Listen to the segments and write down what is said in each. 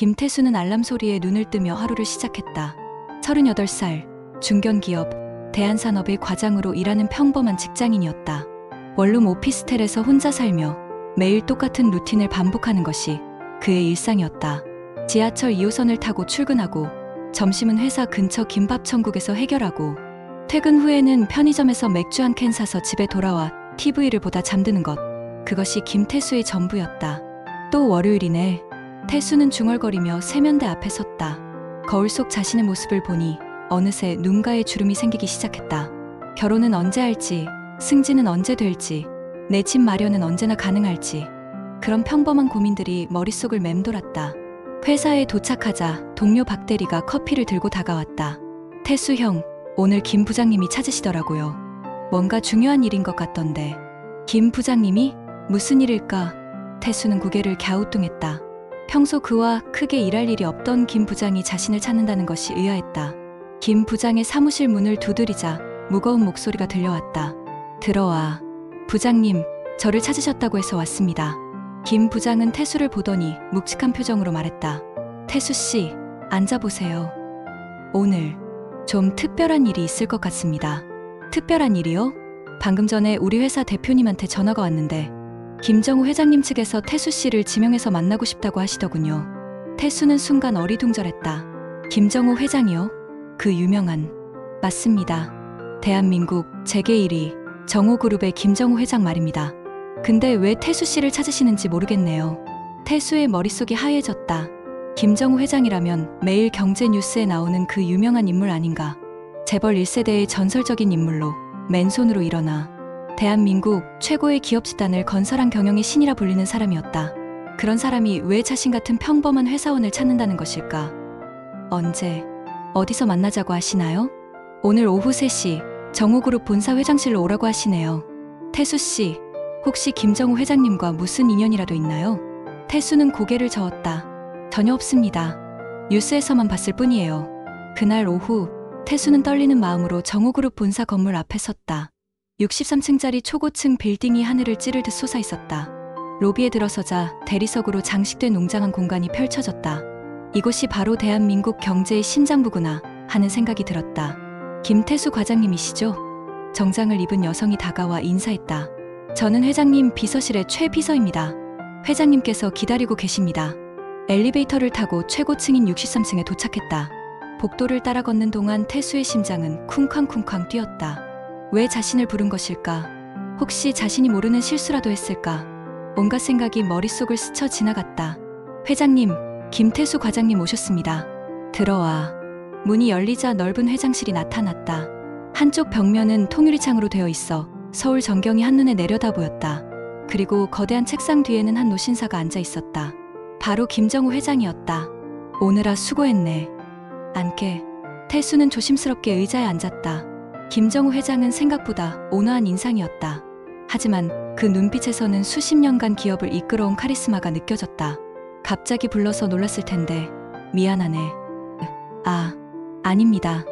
김태수는 알람 소리에 눈을 뜨며 하루를 시작했다. 38살, 중견기업, 대한산업의 과장으로 일하는 평범한 직장인이었다. 원룸 오피스텔에서 혼자 살며 매일 똑같은 루틴을 반복하는 것이 그의 일상이었다. 지하철 2호선을 타고 출근하고 점심은 회사 근처 김밥천국에서 해결하고 퇴근 후에는 편의점에서 맥주 한 캔 사서 집에 돌아와 TV를 보다 잠드는 것. 그것이 김태수의 전부였다. 또 월요일이네. 태수는 중얼거리며 세면대 앞에 섰다. 거울 속 자신의 모습을 보니 어느새 눈가에 주름이 생기기 시작했다. 결혼은 언제 할지, 승진은 언제 될지, 내 집 마련은 언제나 가능할지, 그런 평범한 고민들이 머릿속을 맴돌았다. 회사에 도착하자 동료 박 대리가 커피를 들고 다가왔다. 태수 형, 오늘 김 부장님이 찾으시더라고요. 뭔가 중요한 일인 것 같던데. 김 부장님이? 무슨 일일까? 태수는 고개를 갸우뚱했다. 평소 그와 크게 일할 일이 없던 김 부장이 자신을 찾는다는 것이 의아했다. 김 부장의 사무실 문을 두드리자 무거운 목소리가 들려왔다. 들어와. 부장님, 저를 찾으셨다고 해서 왔습니다. 김 부장은 태수를 보더니 묵직한 표정으로 말했다. 태수씨, 앉아보세요. 오늘 좀 특별한 일이 있을 것 같습니다. 특별한 일이요? 방금 전에 우리 회사 대표님한테 전화가 왔는데 김정우 회장님 측에서 태수씨를 지명해서 만나고 싶다고 하시더군요. 태수는 순간 어리둥절했다. 김정우 회장이요? 그 유명한... 맞습니다. 대한민국 재계 1위 정우그룹의 김정우 회장 말입니다. 근데 왜 태수씨를 찾으시는지 모르겠네요. 태수의 머릿속이 하얘졌다. 김정우 회장이라면 매일 경제 뉴스에 나오는 그 유명한 인물 아닌가. 재벌 1세대의 전설적인 인물로 맨손으로 일어나 대한민국 최고의 기업 집단을 건설한 경영의 신이라 불리는 사람이었다. 그런 사람이 왜 자신 같은 평범한 회사원을 찾는다는 것일까? 언제, 어디서 만나자고 하시나요? 오늘 오후 3시 정우그룹 본사 회장실로 오라고 하시네요. 태수씨, 혹시 김정우 회장님과 무슨 인연이라도 있나요? 태수는 고개를 저었다. 전혀 없습니다. 뉴스에서만 봤을 뿐이에요. 그날 오후 태수는 떨리는 마음으로 정우그룹 본사 건물 앞에 섰다. 63층짜리 초고층 빌딩이 하늘을 찌르듯 솟아 있었다. 로비에 들어서자 대리석으로 장식된 웅장한 공간이 펼쳐졌다. 이곳이 바로 대한민국 경제의 심장부구나 하는 생각이 들었다. 김태수 과장님이시죠? 정장을 입은 여성이 다가와 인사했다. 저는 회장님 비서실의 최 비서입니다. 회장님께서 기다리고 계십니다. 엘리베이터를 타고 최고층인 63층에 도착했다. 복도를 따라 걷는 동안 태수의 심장은 쿵쾅쿵쾅 뛰었다. 왜 자신을 부른 것일까? 혹시 자신이 모르는 실수라도 했을까? 온갖 생각이 머릿속을 스쳐 지나갔다. 회장님, 김태수 과장님 오셨습니다. 들어와. 문이 열리자 넓은 회장실이 나타났다. 한쪽 벽면은 통유리창으로 되어 있어 서울 전경이 한눈에 내려다 보였다. 그리고 거대한 책상 뒤에는 한 노신사가 앉아 있었다. 바로 김정우 회장이었다. 오느라 수고했네. 앉게. 태수는 조심스럽게 의자에 앉았다. 김정우 회장은 생각보다 온화한 인상이었다. 하지만 그 눈빛에서는 수십 년간 기업을 이끌어온 카리스마가 느껴졌다. 갑자기 불러서 놀랐을 텐데 미안하네. 아닙니다.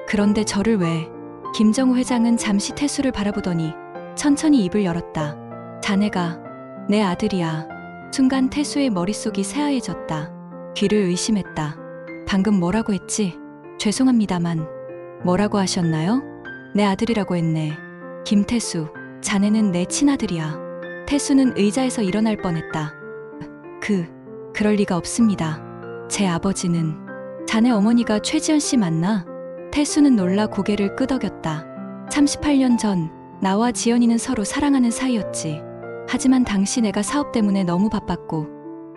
그런데 저를 왜... 김정우 회장은 잠시 태수를 바라보더니 천천히 입을 열었다. 자네가 내 아들이야. 순간 태수의 머릿속이 새하얘졌다. 귀를 의심했다. 방금 뭐라고 했지? 죄송합니다만. 뭐라고 하셨나요? 내 아들이라고 했네. 김태수, 자네는 내 친아들이야. 태수는 의자에서 일어날 뻔했다. 그럴 리가 없습니다. 제 아버지는... 자네 어머니가 최지연 씨 맞나? 태수는 놀라 고개를 끄덕였다. 38년 전 나와 지연이는 서로 사랑하는 사이였지. 하지만 당시 내가 사업 때문에 너무 바빴고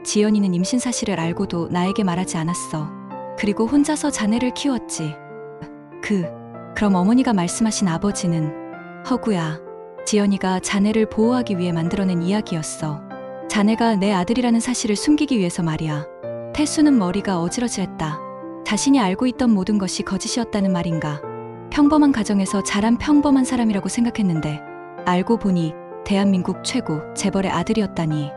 지연이는 임신 사실을 알고도 나에게 말하지 않았어. 그리고 혼자서 자네를 키웠지. 그럼 어머니가 말씀하신 아버지는... 허구야. 지연이가 자네를 보호하기 위해 만들어낸 이야기였어. 자네가 내 아들이라는 사실을 숨기기 위해서 말이야. 태수는 머리가 어지러지했다. 자신이 알고 있던 모든 것이 거짓이었다는 말인가. 평범한 가정에서 자란 평범한 사람이라고 생각했는데 알고 보니 대한민국 최고 재벌의 아들이었다니.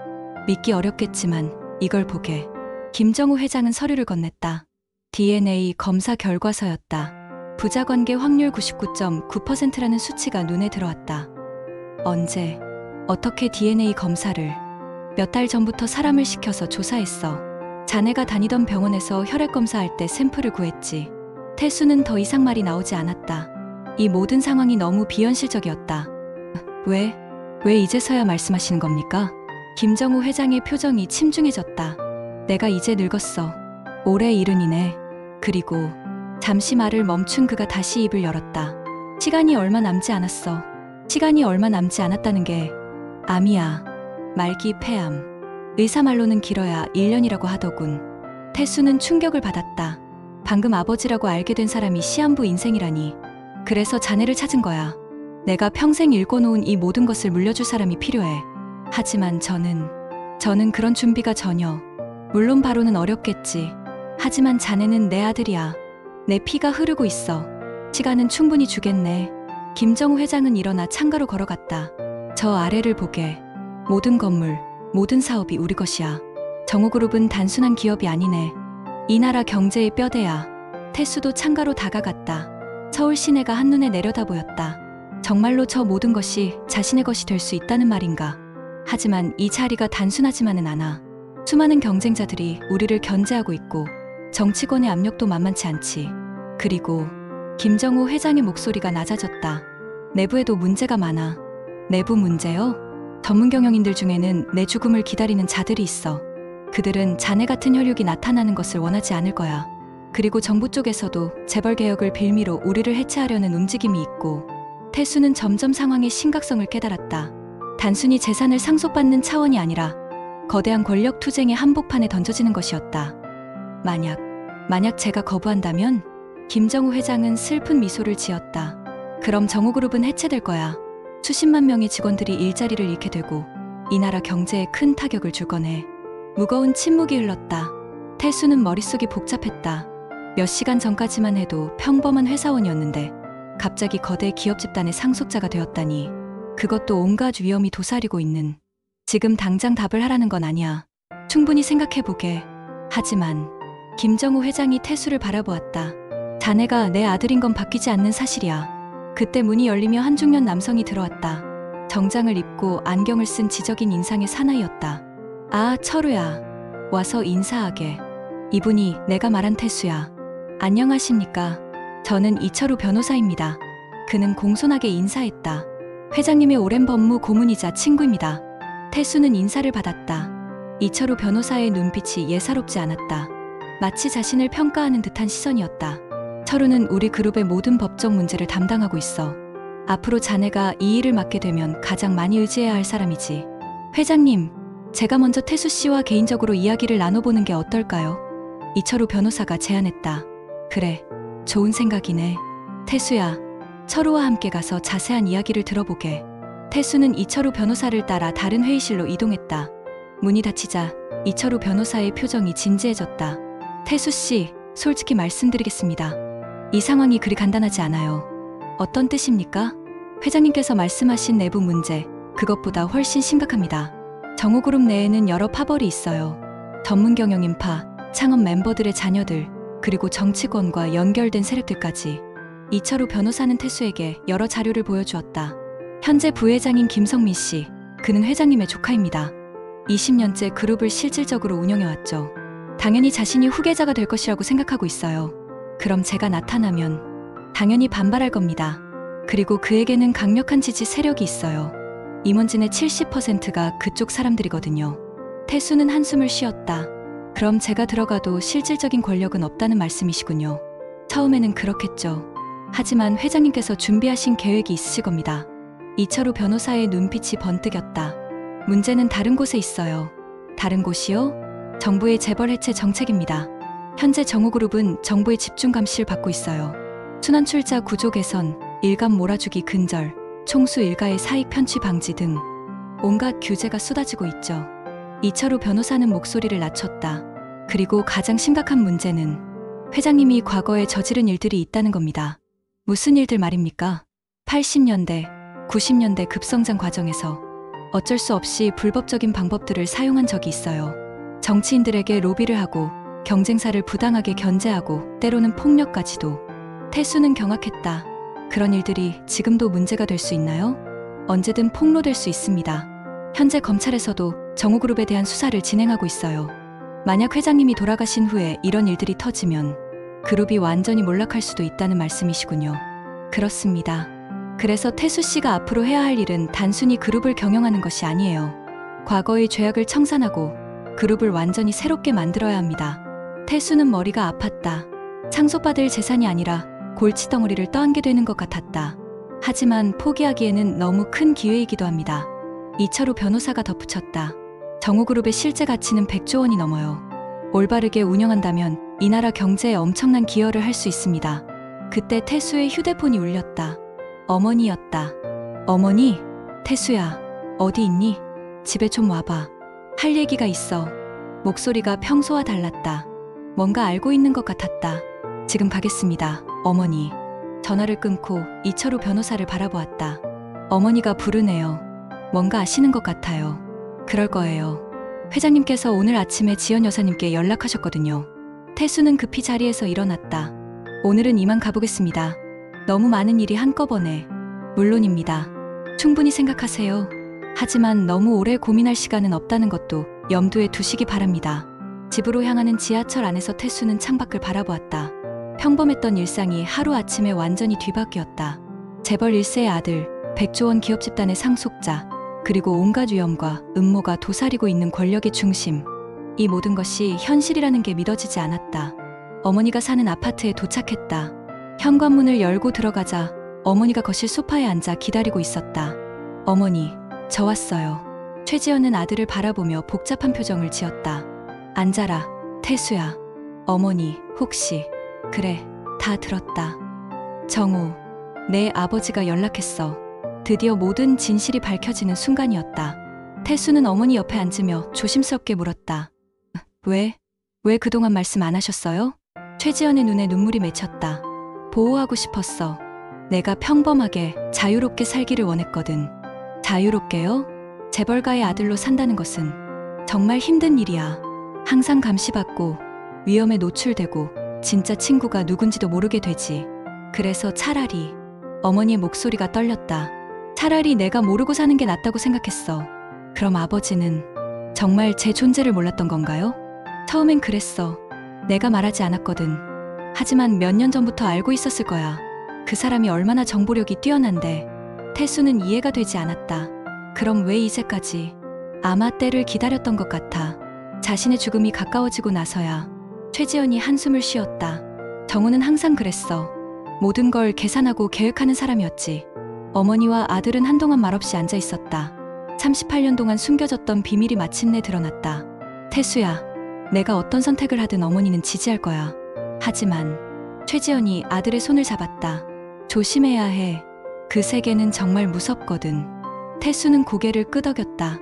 믿기 어렵겠지만 이걸 보게. 김정우 회장은 서류를 건넸다. DNA 검사 결과서였다. 부자관계 확률 99.9%라는 수치가 눈에 들어왔다. 언제, 어떻게 DNA 검사를... 몇 달 전부터 사람을 시켜서 조사했어. 자네가 다니던 병원에서 혈액 검사할 때 샘플을 구했지. 태수는 더 이상 말이 나오지 않았다. 이 모든 상황이 너무 비현실적이었다. 왜 이제서야 말씀하시는 겁니까? 김정우 회장의 표정이 침중해졌다. 내가 이제 늙었어. 올해 70이네. 그리고 잠시 말을 멈춘 그가 다시 입을 열었다. 시간이 얼마 남지 않았어. 시간이 얼마 남지 않았다는 게 암이야. 말기 폐암. 의사 말로는 길어야 1년이라고 하더군. 태수는 충격을 받았다. 방금 아버지라고 알게 된 사람이 시한부 인생이라니. 그래서 자네를 찾은 거야. 내가 평생 읽어놓은 이 모든 것을 물려줄 사람이 필요해. 하지만 저는 그런 준비가 전혀. 물론 바로는 어렵겠지. 하지만 자네는 내 아들이야. 내 피가 흐르고 있어. 시간은 충분히 주겠네. 김정우 회장은 일어나 창가로 걸어갔다. 저 아래를 보게. 모든 건물, 모든 사업이 우리 것이야. 정우그룹은 단순한 기업이 아니네. 이 나라 경제의 뼈대야. 태수도 창가로 다가갔다. 서울 시내가 한눈에 내려다 보였다. 정말로 저 모든 것이 자신의 것이 될 수 있다는 말인가. 하지만 이 자리가 단순하지만은 않아. 수많은 경쟁자들이 우리를 견제하고 있고 정치권의 압력도 만만치 않지. 그리고 김정우 회장의 목소리가 낮아졌다. 내부에도 문제가 많아. 내부 문제요? 전문 경영인들 중에는 내 죽음을 기다리는 자들이 있어. 그들은 자네 같은 혈육이 나타나는 것을 원하지 않을 거야. 그리고 정부 쪽에서도 재벌 개혁을 빌미로 우리를 해체하려는 움직임이 있고. 태수는 점점 상황의 심각성을 깨달았다. 단순히 재산을 상속받는 차원이 아니라 거대한 권력 투쟁의 한복판에 던져지는 것이었다. 만약 제가 거부한다면? 김정우 회장은 슬픈 미소를 지었다. 그럼 정우그룹은 해체될 거야. 수십만 명의 직원들이 일자리를 잃게 되고 이 나라 경제에 큰 타격을 줄 거네. 무거운 침묵이 흘렀다. 태수는 머릿속이 복잡했다. 몇 시간 전까지만 해도 평범한 회사원이었는데 갑자기 거대 기업 집단의 상속자가 되었다니. 그것도 온갖 위험이 도사리고 있는. 지금 당장 답을 하라는 건 아니야. 충분히 생각해보게. 하지만 김정우 회장이 태수를 바라보았다. 자네가 내 아들인 건 바뀌지 않는 사실이야. 그때 문이 열리며 한 중년 남성이 들어왔다. 정장을 입고 안경을 쓴 지적인 인상의 사나이였다. 아, 철우야. 와서 인사하게. 이분이 내가 말한 태수야. 안녕하십니까. 저는 이철우 변호사입니다. 그는 공손하게 인사했다. 회장님의 오랜 법무 고문이자 친구입니다. 태수는 인사를 받았다. 이철우 변호사의 눈빛이 예사롭지 않았다. 마치 자신을 평가하는 듯한 시선이었다. 철우는 우리 그룹의 모든 법적 문제를 담당하고 있어. 앞으로 자네가 이 일을 맡게 되면 가장 많이 의지해야 할 사람이지. 회장님, 제가 먼저 태수 씨와 개인적으로 이야기를 나눠보는 게 어떨까요? 이철우 변호사가 제안했다. 그래, 좋은 생각이네. 태수야, 철우와 함께 가서 자세한 이야기를 들어보게. 태수는 이철우 변호사를 따라 다른 회의실로 이동했다. 문이 닫히자 이철우 변호사의 표정이 진지해졌다. 태수 씨, 솔직히 말씀드리겠습니다. 이 상황이 그리 간단하지 않아요. 어떤 뜻입니까? 회장님께서 말씀하신 내부 문제, 그것보다 훨씬 심각합니다. 정우그룹 내에는 여러 파벌이 있어요. 전문 경영인파, 창업 멤버들의 자녀들, 그리고 정치권과 연결된 세력들까지. 이철우 변호사는 태수에게 여러 자료를 보여주었다. 현재 부회장인 김성민 씨, 그는 회장님의 조카입니다. 20년째 그룹을 실질적으로 운영해왔죠. 당연히 자신이 후계자가 될 것이라고 생각하고 있어요. 그럼 제가 나타나면 당연히 반발할 겁니다. 그리고 그에게는 강력한 지지 세력이 있어요. 임원진의 70%가 그쪽 사람들이거든요. 태수는 한숨을 쉬었다. 그럼 제가 들어가도 실질적인 권력은 없다는 말씀이시군요. 처음에는 그렇겠죠. 하지만 회장님께서 준비하신 계획이 있으실 겁니다. 이철우 변호사의 눈빛이 번뜩였다. 문제는 다른 곳에 있어요. 다른 곳이요? 정부의 재벌 해체 정책입니다. 현재 정우그룹은 정부의 집중 감시를 받고 있어요. 순환출자 구조 개선, 일감 몰아주기 근절, 총수 일가의 사익 편취 방지 등 온갖 규제가 쏟아지고 있죠. 이철우 변호사는 목소리를 낮췄다. 그리고 가장 심각한 문제는 회장님이 과거에 저지른 일들이 있다는 겁니다. 무슨 일들 말입니까? 80년대, 90년대 급성장 과정에서 어쩔 수 없이 불법적인 방법들을 사용한 적이 있어요. 정치인들에게 로비를 하고 경쟁사를 부당하게 견제하고 때로는 폭력까지도. 태수는 경악했다. 그런 일들이 지금도 문제가 될 수 있나요? 언제든 폭로될 수 있습니다. 현재 검찰에서도 정우그룹에 대한 수사를 진행하고 있어요. 만약 회장님이 돌아가신 후에 이런 일들이 터지면 그룹이 완전히 몰락할 수도 있다는 말씀이시군요. 그렇습니다. 그래서 태수 씨가 앞으로 해야 할 일은 단순히 그룹을 경영하는 것이 아니에요. 과거의 죄악을 청산하고 그룹을 완전히 새롭게 만들어야 합니다. 태수는 머리가 아팠다. 상속받을 재산이 아니라 골치덩어리를 떠안게 되는 것 같았다. 하지만 포기하기에는 너무 큰 기회이기도 합니다. 이철우 변호사가 덧붙였다. 정우그룹의 실제 가치는 100조 원이 넘어요. 올바르게 운영한다면 이 나라 경제에 엄청난 기여를 할 수 있습니다. 그때 태수의 휴대폰이 울렸다. 어머니였다. 어머니? 태수야, 어디 있니? 집에 좀 와봐. 할 얘기가 있어. 목소리가 평소와 달랐다. 뭔가 알고 있는 것 같았다. 지금 가겠습니다, 어머니. 전화를 끊고 이철우 변호사를 바라보았다. 어머니가 부르네요. 뭔가 아시는 것 같아요. 그럴 거예요. 회장님께서 오늘 아침에 지연 여사님께 연락하셨거든요. 태수는 급히 자리에서 일어났다. 오늘은 이만 가보겠습니다. 너무 많은 일이 한꺼번에. 물론입니다. 충분히 생각하세요. 하지만 너무 오래 고민할 시간은 없다는 것도 염두에 두시기 바랍니다. 집으로 향하는 지하철 안에서 태수는 창밖을 바라보았다. 평범했던 일상이 하루아침에 완전히 뒤바뀌었다. 재벌 1세의 아들, 100조 원 기업 집단의 상속자, 그리고 온갖 위험과 음모가 도사리고 있는 권력의 중심. 이 모든 것이 현실이라는 게 믿어지지 않았다. 어머니가 사는 아파트에 도착했다. 현관문을 열고 들어가자 어머니가 거실 소파에 앉아 기다리고 있었다. 어머니, 저 왔어요. 최지연은 아들을 바라보며 복잡한 표정을 지었다. 앉아라, 태수야. 어머니, 혹시... 그래, 다 들었다. 정우, 내 아버지가 연락했어. 드디어 모든 진실이 밝혀지는 순간이었다. 태수는 어머니 옆에 앉으며 조심스럽게 물었다. 왜 그동안 말씀 안 하셨어요? 최지연의 눈에 눈물이 맺혔다. 보호하고 싶었어. 내가 평범하게 자유롭게 살기를 원했거든. 자유롭게요? 재벌가의 아들로 산다는 것은 정말 힘든 일이야. 항상 감시받고 위험에 노출되고 진짜 친구가 누군지도 모르게 되지. 그래서 차라리... 어머니의 목소리가 떨렸다. 차라리 내가 모르고 사는 게 낫다고 생각했어. 그럼 아버지는 정말 제 존재를 몰랐던 건가요? 처음엔 그랬어. 내가 말하지 않았거든. 하지만 몇 년 전부터 알고 있었을 거야. 그 사람이 얼마나 정보력이 뛰어난데. 태수는 이해가 되지 않았다. 그럼 왜 이제까지? 아마 때를 기다렸던 것 같아. 자신의 죽음이 가까워지고 나서야. 최지연이 한숨을 쉬었다. 정우는 항상 그랬어. 모든 걸 계산하고 계획하는 사람이었지. 어머니와 아들은 한동안 말없이 앉아 있었다. 38년 동안 숨겨졌던 비밀이 마침내 드러났다. 태수야, 내가 어떤 선택을 하든 어머니는 지지할 거야. 하지만 최지연이 아들의 손을 잡았다. 조심해야 해. 그 세계는 정말 무섭거든. 태수는 고개를 끄덕였다.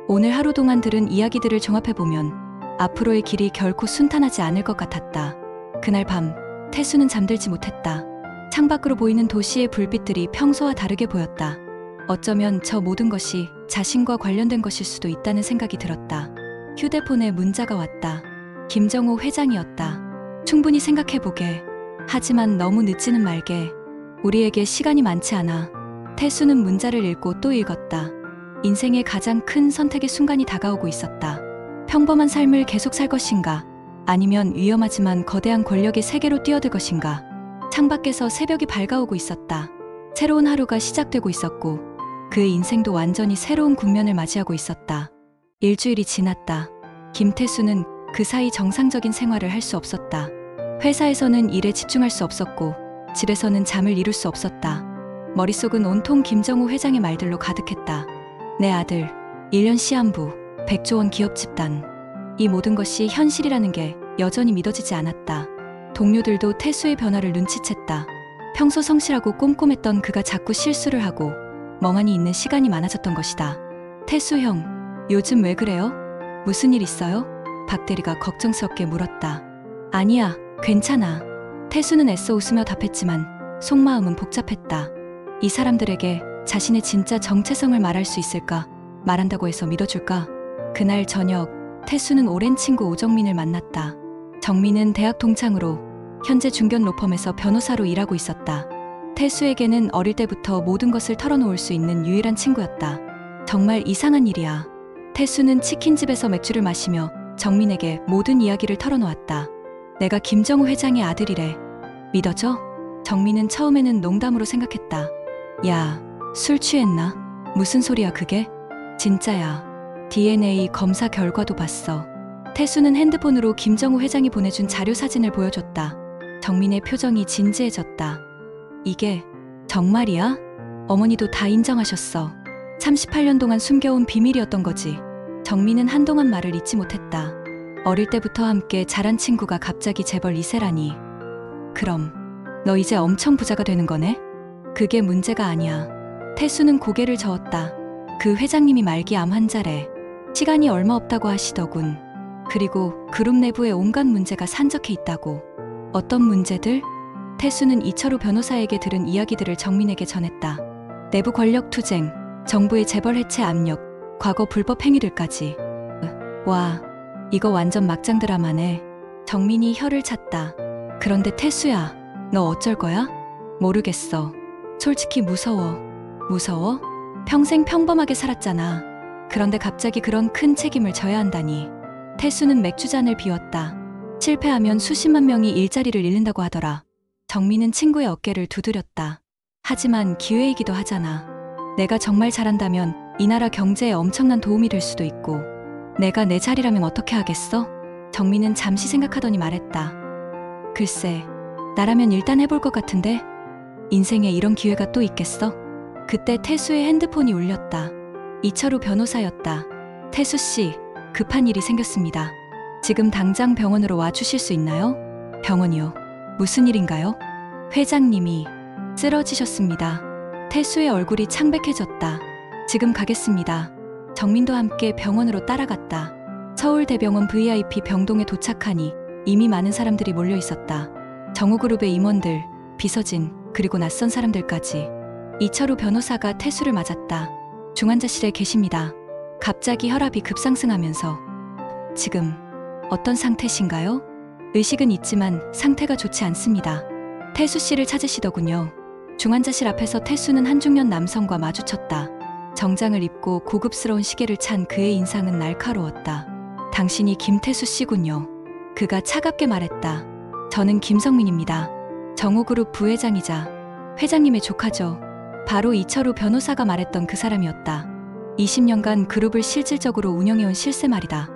오늘 하루 동안 들은 이야기들을 종합해보면 앞으로의 길이 결코 순탄하지 않을 것 같았다. 그날 밤 태수는 잠들지 못했다. 창밖으로 보이는 도시의 불빛들이 평소와 다르게 보였다. 어쩌면 저 모든 것이 자신과 관련된 것일 수도 있다는 생각이 들었다. 휴대폰에 문자가 왔다. 김정우 회장이었다. 충분히 생각해보게. 하지만 너무 늦지는 말게. 우리에게 시간이 많지 않아. 태수는 문자를 읽고 또 읽었다. 인생의 가장 큰 선택의 순간이 다가오고 있었다. 평범한 삶을 계속 살 것인가? 아니면 위험하지만 거대한 권력의 세계로 뛰어들 것인가? 창밖에서 새벽이 밝아오고 있었다. 새로운 하루가 시작되고 있었고 그의 인생도 완전히 새로운 국면을 맞이하고 있었다. 일주일이 지났다. 김태수는 그 사이 정상적인 생활을 할 수 없었다. 회사에서는 일에 집중할 수 없었고 집에서는 잠을 이룰 수 없었다. 머릿속은 온통 김정우 회장의 말들로 가득했다. 내 아들, 1년 시한부, 100조 원 기업 집단. 이 모든 것이 현실이라는 게 여전히 믿어지지 않았다. 동료들도 태수의 변화를 눈치챘다. 평소 성실하고 꼼꼼했던 그가 자꾸 실수를 하고 멍하니 있는 시간이 많아졌던 것이다. 태수 형, 요즘 왜 그래요? 무슨 일 있어요? 박 대리가 걱정스럽게 물었다. 아니야, 괜찮아. 태수는 애써 웃으며 답했지만 속마음은 복잡했다. 이 사람들에게 자신의 진짜 정체성을 말할 수 있을까? 말한다고 해서 믿어줄까? 그날 저녁, 태수는 오랜 친구 오정민을 만났다. 정민은 대학 동창으로 현재 중견 로펌에서 변호사로 일하고 있었다. 태수에게는 어릴 때부터 모든 것을 털어놓을 수 있는 유일한 친구였다. 정말 이상한 일이야. 태수는 치킨집에서 맥주를 마시며 정민에게 모든 이야기를 털어놓았다. 내가 김정우 회장의 아들이래. 믿어져? 정민은 처음에는 농담으로 생각했다. 야, 술 취했나? 무슨 소리야 그게? 진짜야. DNA 검사 결과도 봤어. 태수는 핸드폰으로 김정우 회장이 보내준 자료 사진을 보여줬다. 정민의 표정이 진지해졌다. 이게 정말이야? 어머니도 다 인정하셨어. 38년 동안 숨겨온 비밀이었던 거지. 정민은 한동안 말을 잇지 못했다. 어릴 때부터 함께 자란 친구가 갑자기 재벌 2세라니. 그럼 너 이제 엄청 부자가 되는 거네? 그게 문제가 아니야. 태수는 고개를 저었다. 그 회장님이 말기 암 환자래. 시간이 얼마 없다고 하시더군. 그리고 그룹 내부에 온갖 문제가 산적해 있다고. 어떤 문제들? 태수는 이철우 변호사에게 들은 이야기들을 정민에게 전했다. 내부 권력 투쟁, 정부의 재벌 해체 압력, 과거 불법 행위들까지. 와, 이거 완전 막장 드라마네. 정민이 혀를 찼다. 그런데 태수야, 너 어쩔 거야? 모르겠어. 솔직히 무서워. 무서워? 평생 평범하게 살았잖아. 그런데 갑자기 그런 큰 책임을 져야 한다니. 태수는 맥주잔을 비웠다. 실패하면 수십만 명이 일자리를 잃는다고 하더라. 정민은 친구의 어깨를 두드렸다. 하지만 기회이기도 하잖아. 내가 정말 잘한다면 이 나라 경제에 엄청난 도움이 될 수도 있고. 내가 내 자리라면 어떻게 하겠어? 정민은 잠시 생각하더니 말했다. 글쎄, 나라면 일단 해볼 것 같은데? 인생에 이런 기회가 또 있겠어? 그때 태수의 핸드폰이 울렸다. 이철우 변호사였다. 태수 씨, 급한 일이 생겼습니다. 지금 당장 병원으로 와 주실 수 있나요? 병원이요? 무슨 일인가요? 회장님이 쓰러지셨습니다. 태수의 얼굴이 창백해졌다. 지금 가겠습니다. 정민도 함께 병원으로 따라갔다. 서울대병원 VIP 병동에 도착하니 이미 많은 사람들이 몰려 있었다. 정우그룹의 임원들, 비서진, 그리고 낯선 사람들까지. 이철우 변호사가 태수를 맞았다. 중환자실에 계십니다. 갑자기 혈압이 급상승하면서. 지금 어떤 상태신가요? 의식은 있지만 상태가 좋지 않습니다. 태수 씨를 찾으시더군요. 중환자실 앞에서 태수는 한중년 남성과 마주쳤다. 정장을 입고 고급스러운 시계를 찬 그의 인상은 날카로웠다. 당신이 김태수 씨군요. 그가 차갑게 말했다. 저는 김성민입니다. 정우그룹 부회장이자 회장님의 조카죠. 바로 이철우 변호사가 말했던 그 사람이었다. 20년간 그룹을 실질적으로 운영해온 실세 말이다.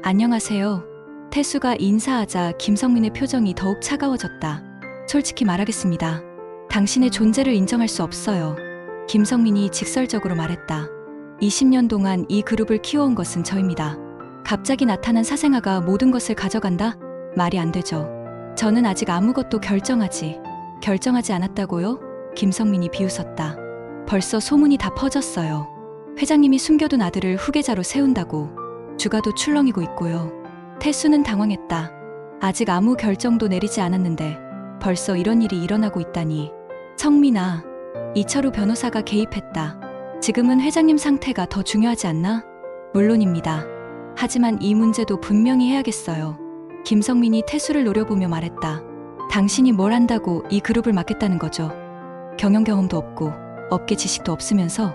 안녕하세요. 태수가 인사하자 김성민의 표정이 더욱 차가워졌다. 솔직히 말하겠습니다. 당신의 존재를 인정할 수 없어요. 김성민이 직설적으로 말했다. 20년 동안 이 그룹을 키워온 것은 저입니다. 갑자기 나타난 사생아가 모든 것을 가져간다? 말이 안 되죠. 저는 아직 아무것도 결정하지 않았다고요? 김성민이 비웃었다. 벌써 소문이 다 퍼졌어요. 회장님이 숨겨둔 아들을 후계자로 세운다고. 주가도 출렁이고 있고요. 태수는 당황했다. 아직 아무 결정도 내리지 않았는데 벌써 이런 일이 일어나고 있다니. 성민아, 이철우 변호사가 개입했다. 지금은 회장님 상태가 더 중요하지 않나? 물론입니다. 하지만 이 문제도 분명히 해야겠어요. 김성민이 태수를 노려보며 말했다. 당신이 뭘 한다고 이 그룹을 맡겠다는 거죠? 경영 경험도 없고 업계 지식도 없으면서.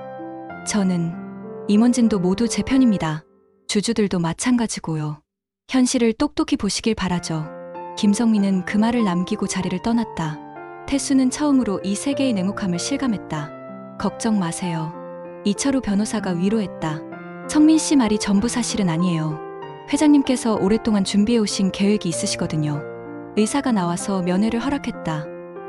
저는 임원진도 모두 제 편입니다. 주주들도 마찬가지고요. 현실을 똑똑히 보시길 바라죠. 김성민은 그 말을 남기고 자리를 떠났다. 태수는 처음으로 이 세계의 냉혹함을 실감했다. 걱정 마세요. 이철우 변호사가 위로했다. 성민 씨 말이 전부 사실은 아니에요. 회장님께서 오랫동안 준비해 오신 계획이 있으시거든요. 의사가 나와서 면회를 허락했다.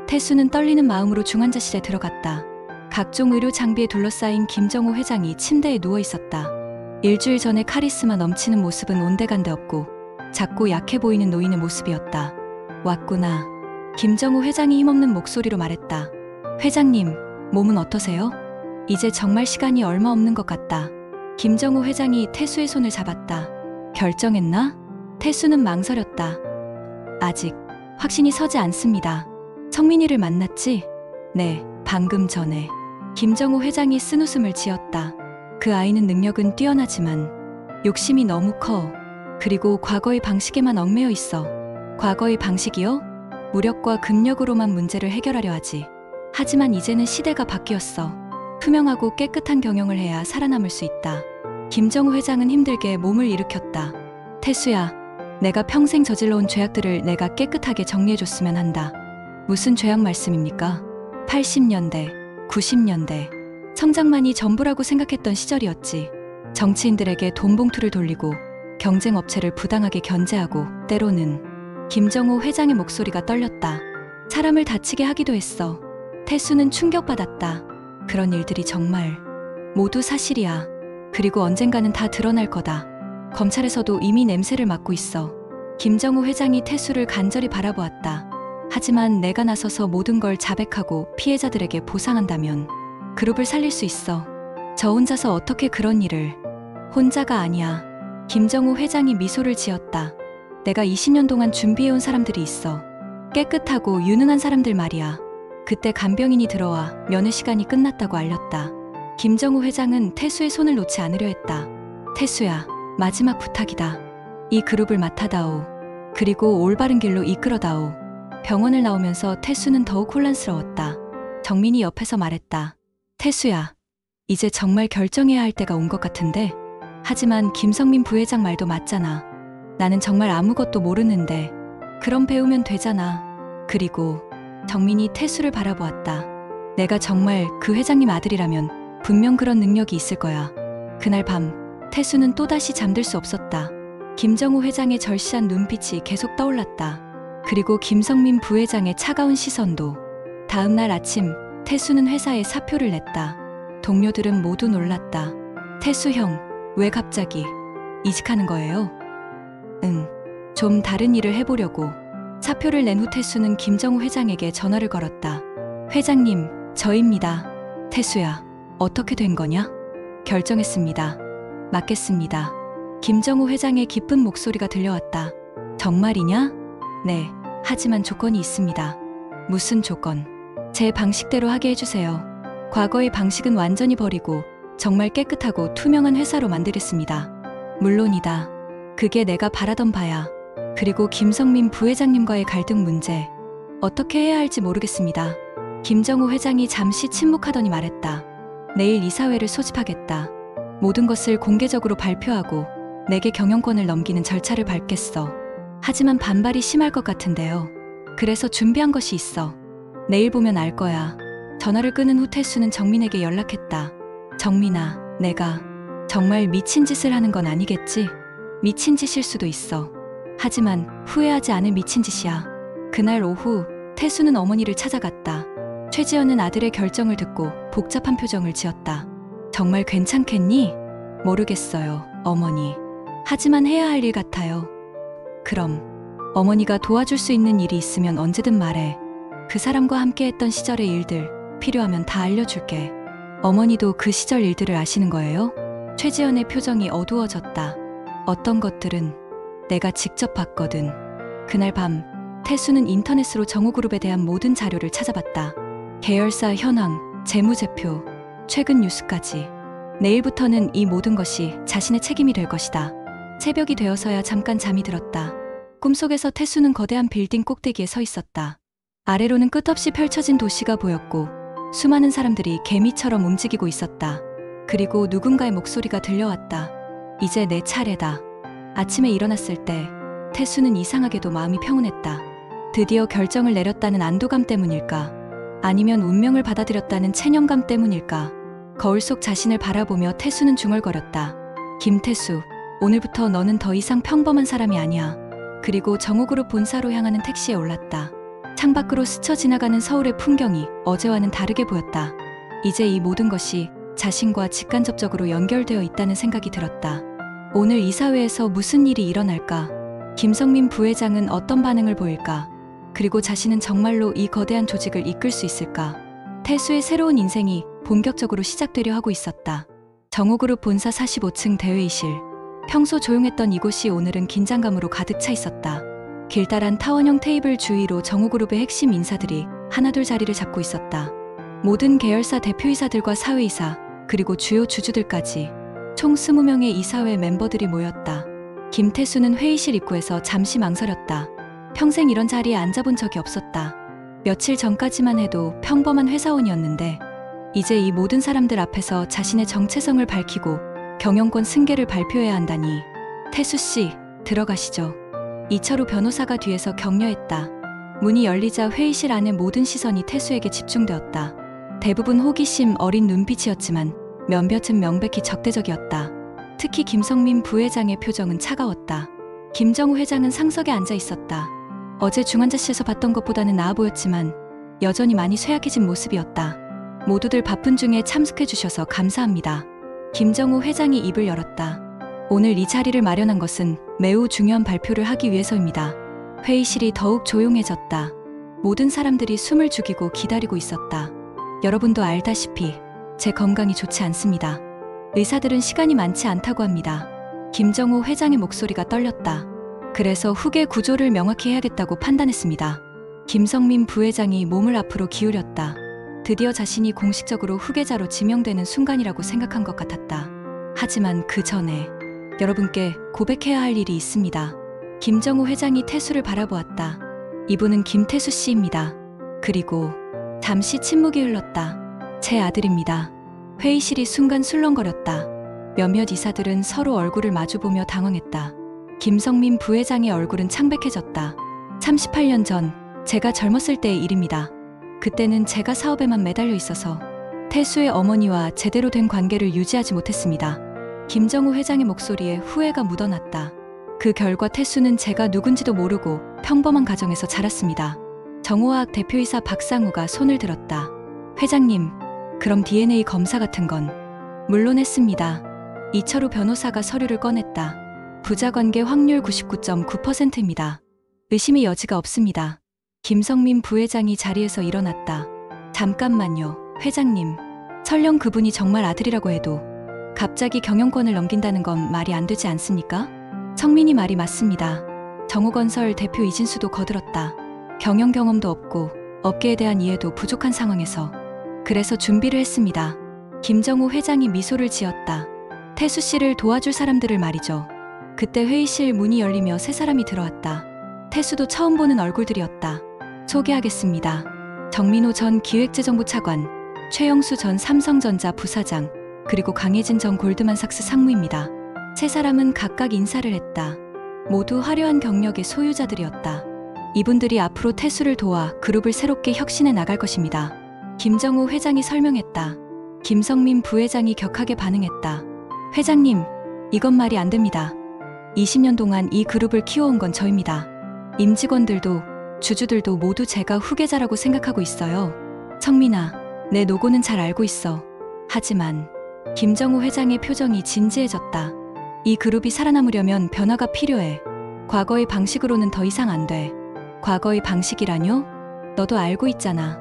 태수는 떨리는 마음으로 중환자실에 들어갔다. 각종 의료 장비에 둘러싸인 김정우 회장이 침대에 누워 있었다. 일주일 전에 카리스마 넘치는 모습은 온데간데 없고 작고 약해 보이는 노인의 모습이었다. 왔구나. 김정우 회장이 힘없는 목소리로 말했다. 회장님, 몸은 어떠세요? 이제 정말 시간이 얼마 없는 것 같다. 김정우 회장이 태수의 손을 잡았다. 결정했나? 태수는 망설였다. 아직 확신이 서지 않습니다. 성민이를 만났지? 네, 방금 전에. 김정우 회장이 쓴웃음을 지었다. 그 아이는 능력은 뛰어나지만 욕심이 너무 커. 그리고 과거의 방식에만 얽매여 있어. 과거의 방식이요? 무력과 금력으로만 문제를 해결하려 하지. 하지만 이제는 시대가 바뀌었어. 투명하고 깨끗한 경영을 해야 살아남을 수 있다. 김정우 회장은 힘들게 몸을 일으켰다. 태수야, 내가 평생 저질러온 죄악들을 내가 깨끗하게 정리해줬으면 한다. 무슨 죄악 말씀입니까? 80년대, 90년대. 성장만이 전부라고 생각했던 시절이었지. 정치인들에게 돈 봉투를 돌리고 경쟁업체를 부당하게 견제하고 때로는 김정호 회장의 목소리가 떨렸다. 사람을 다치게 하기도 했어. 태수는 충격받았다. 그런 일들이 정말 모두 사실이야. 그리고 언젠가는 다 드러날 거다. 검찰에서도 이미 냄새를 맡고 있어. 김정호 회장이 태수를 간절히 바라보았다. 하지만 내가 나서서 모든 걸 자백하고 피해자들에게 보상한다면 그룹을 살릴 수 있어. 저 혼자서 어떻게 그런 일을. 혼자가 아니야. 김정호 회장이 미소를 지었다. 내가 20년 동안 준비해온 사람들이 있어. 깨끗하고 유능한 사람들 말이야. 그때 간병인이 들어와 면회 시간이 끝났다고 알렸다. 김정호 회장은 태수의 손을 놓지 않으려 했다. 태수야, 마지막 부탁이다. 이 그룹을 맡아다오. 그리고 올바른 길로 이끌어다오. 병원을 나오면서 태수는 더욱 혼란스러웠다. 정민이 옆에서 말했다. 태수야, 이제 정말 결정해야 할 때가 온 것 같은데. 하지만 김성민 부회장 말도 맞잖아. 나는 정말 아무것도 모르는데. 그럼 배우면 되잖아. 그리고 정민이 태수를 바라보았다. 내가 정말 그 회장님 아들이라면 분명 그런 능력이 있을 거야. 그날 밤 태수는 또다시 잠들 수 없었다. 김정호 회장의 절실한 눈빛이 계속 떠올랐다. 그리고 김성민 부회장의 차가운 시선도. 다음 날 아침 태수는 회사에 사표를 냈다. 동료들은 모두 놀랐다. 태수 형, 왜 갑자기 이직하는 거예요? 응, 좀 다른 일을 해보려고. 사표를 낸 후 태수는 김정호 회장에게 전화를 걸었다. 회장님, 저입니다. 태수야, 어떻게 된 거냐? 결정했습니다. 맡겠습니다. 김정호 회장의 기쁜 목소리가 들려왔다. 정말이냐? 네, 하지만 조건이 있습니다. 무슨 조건? 제 방식대로 하게 해주세요. 과거의 방식은 완전히 버리고 정말 깨끗하고 투명한 회사로 만들겠습니다. 물론이다. 그게 내가 바라던 바야. 그리고 김성민 부회장님과의 갈등 문제. 어떻게 해야 할지 모르겠습니다. 김정호 회장이 잠시 침묵하더니 말했다. 내일 이사회를 소집하겠다. 모든 것을 공개적으로 발표하고 내게 경영권을 넘기는 절차를 밟겠어. 하지만 반발이 심할 것 같은데요. 그래서 준비한 것이 있어. 내일 보면 알 거야. 전화를 끊은 후 태수는 정민에게 연락했다. 정민아, 내가 정말 미친 짓을 하는 건 아니겠지? 미친 짓일 수도 있어. 하지만 후회하지 않을 미친 짓이야. 그날 오후 태수는 어머니를 찾아갔다. 최지연은 아들의 결정을 듣고 복잡한 표정을 지었다. 정말 괜찮겠니? 모르겠어요, 어머니. 하지만 해야 할 일 같아요. 그럼 어머니가 도와줄 수 있는 일이 있으면 언제든 말해. 그 사람과 함께했던 시절의 일들 필요하면 다 알려줄게. 어머니도 그 시절 일들을 아시는 거예요? 최지연의 표정이 어두워졌다. 어떤 것들은 내가 직접 봤거든. 그날 밤 태수는 인터넷으로 정우그룹에 대한 모든 자료를 찾아봤다. 계열사 현황, 재무제표, 최근 뉴스까지. 내일부터는 이 모든 것이 자신의 책임이 될 것이다. 새벽이 되어서야 잠깐 잠이 들었다. 꿈속에서 태수는 거대한 빌딩 꼭대기에 서 있었다. 아래로는 끝없이 펼쳐진 도시가 보였고 수많은 사람들이 개미처럼 움직이고 있었다. 그리고 누군가의 목소리가 들려왔다. 이제 내 차례다. 아침에 일어났을 때 태수는 이상하게도 마음이 평온했다. 드디어 결정을 내렸다는 안도감 때문일까? 아니면 운명을 받아들였다는 체념감 때문일까? 거울 속 자신을 바라보며 태수는 중얼거렸다. 김태수, 오늘부터 너는 더 이상 평범한 사람이 아니야. 그리고 정우그룹 본사로 향하는 택시에 올랐다. 창밖으로 스쳐 지나가는 서울의 풍경이 어제와는 다르게 보였다. 이제 이 모든 것이 자신과 직간접적으로 연결되어 있다는 생각이 들었다. 오늘 이사회에서 무슨 일이 일어날까? 김성민 부회장은 어떤 반응을 보일까? 그리고 자신은 정말로 이 거대한 조직을 이끌 수 있을까? 태수의 새로운 인생이 본격적으로 시작되려 하고 있었다. 정우그룹 본사 45층 대회의실. 평소 조용했던 이곳이 오늘은 긴장감으로 가득 차 있었다. 길다란 타원형 테이블 주위로 정우그룹의 핵심 인사들이 하나둘 자리를 잡고 있었다. 모든 계열사 대표이사들과 사회이사, 그리고 주요 주주들까지 총 20명의 이사회 멤버들이 모였다. 김태수는 회의실 입구에서 잠시 망설였다. 평생 이런 자리에 앉아본 적이 없었다. 며칠 전까지만 해도 평범한 회사원이었는데 이제 이 모든 사람들 앞에서 자신의 정체성을 밝히고 경영권 승계를 발표해야 한다니. 태수 씨, 들어가시죠. 이철우 변호사가 뒤에서 격려했다. 문이 열리자 회의실 안의 모든 시선이 태수에게 집중되었다. 대부분 호기심 어린 눈빛이었지만 몇몇은 명백히 적대적이었다. 특히 김성민 부회장의 표정은 차가웠다. 김정우 회장은 상석에 앉아 있었다. 어제 중환자실에서 봤던 것보다는 나아 보였지만 여전히 많이 쇠약해진 모습이었다. 모두들 바쁜 중에 참석해 주셔서 감사합니다. 김정우 회장이 입을 열었다. 오늘 이 자리를 마련한 것은 매우 중요한 발표를 하기 위해서입니다. 회의실이 더욱 조용해졌다. 모든 사람들이 숨을 죽이고 기다리고 있었다. 여러분도 알다시피 제 건강이 좋지 않습니다. 의사들은 시간이 많지 않다고 합니다. 김정우 회장의 목소리가 떨렸다. 그래서 후계 구조를 명확히 해야겠다고 판단했습니다. 김성민 부회장이 몸을 앞으로 기울였다. 드디어 자신이 공식적으로 후계자로 지명되는 순간이라고 생각한 것 같았다. 하지만 그 전에 여러분께 고백해야 할 일이 있습니다. 김정우 회장이 태수를 바라보았다. 이분은 김태수 씨입니다. 그리고 잠시 침묵이 흘렀다. 제 아들입니다. 회의실이 순간 술렁거렸다. 몇몇 이사들은 서로 얼굴을 마주보며 당황했다. 김성민 부회장의 얼굴은 창백해졌다. 38년 전 제가 젊었을 때의 일입니다. 그때는 제가 사업에만 매달려 있어서 태수의 어머니와 제대로 된 관계를 유지하지 못했습니다. 김정우 회장의 목소리에 후회가 묻어났다. 그 결과 태수는 제가 누군지도 모르고 평범한 가정에서 자랐습니다. 정호화학 대표이사 박상우가 손을 들었다. 회장님, 그럼 DNA 검사 같은 건? 물론 했습니다. 이철우 변호사가 서류를 꺼냈다. 부자관계 확률 99.9%입니다. 의심의 여지가 없습니다. 김성민 부회장이 자리에서 일어났다. 잠깐만요, 회장님. 설령 그분이 정말 아들이라고 해도 갑자기 경영권을 넘긴다는 건 말이 안 되지 않습니까? 성민이 말이 맞습니다. 정호건설 대표 이진수도 거들었다. 경영 경험도 없고 업계에 대한 이해도 부족한 상황에서 그래서 준비를 했습니다. 김정우 회장이 미소를 지었다. 태수 씨를 도와줄 사람들을 말이죠. 그때 회의실 문이 열리며 세 사람이 들어왔다. 태수도 처음 보는 얼굴들이었다. 소개하겠습니다. 정민호 전 기획재정부 차관, 최영수 전 삼성전자 부사장, 그리고 강혜진 전 골드만삭스 상무입니다. 세 사람은 각각 인사를 했다. 모두 화려한 경력의 소유자들이었다. 이분들이 앞으로 태수를 도와 그룹을 새롭게 혁신해 나갈 것입니다. 김정우 회장이 설명했다. 김성민 부회장이 격하게 반응했다. 회장님, 이건 말이 안 됩니다. 20년 동안 이 그룹을 키워온 건 저입니다. 임직원들도 주주들도 모두 제가 후계자라고 생각하고 있어요. 성민아, 내 노고는 잘 알고 있어. 하지만 김정우 회장의 표정이 진지해졌다. 이 그룹이 살아남으려면 변화가 필요해. 과거의 방식으로는 더 이상 안 돼. 과거의 방식이라뇨? 너도 알고 있잖아.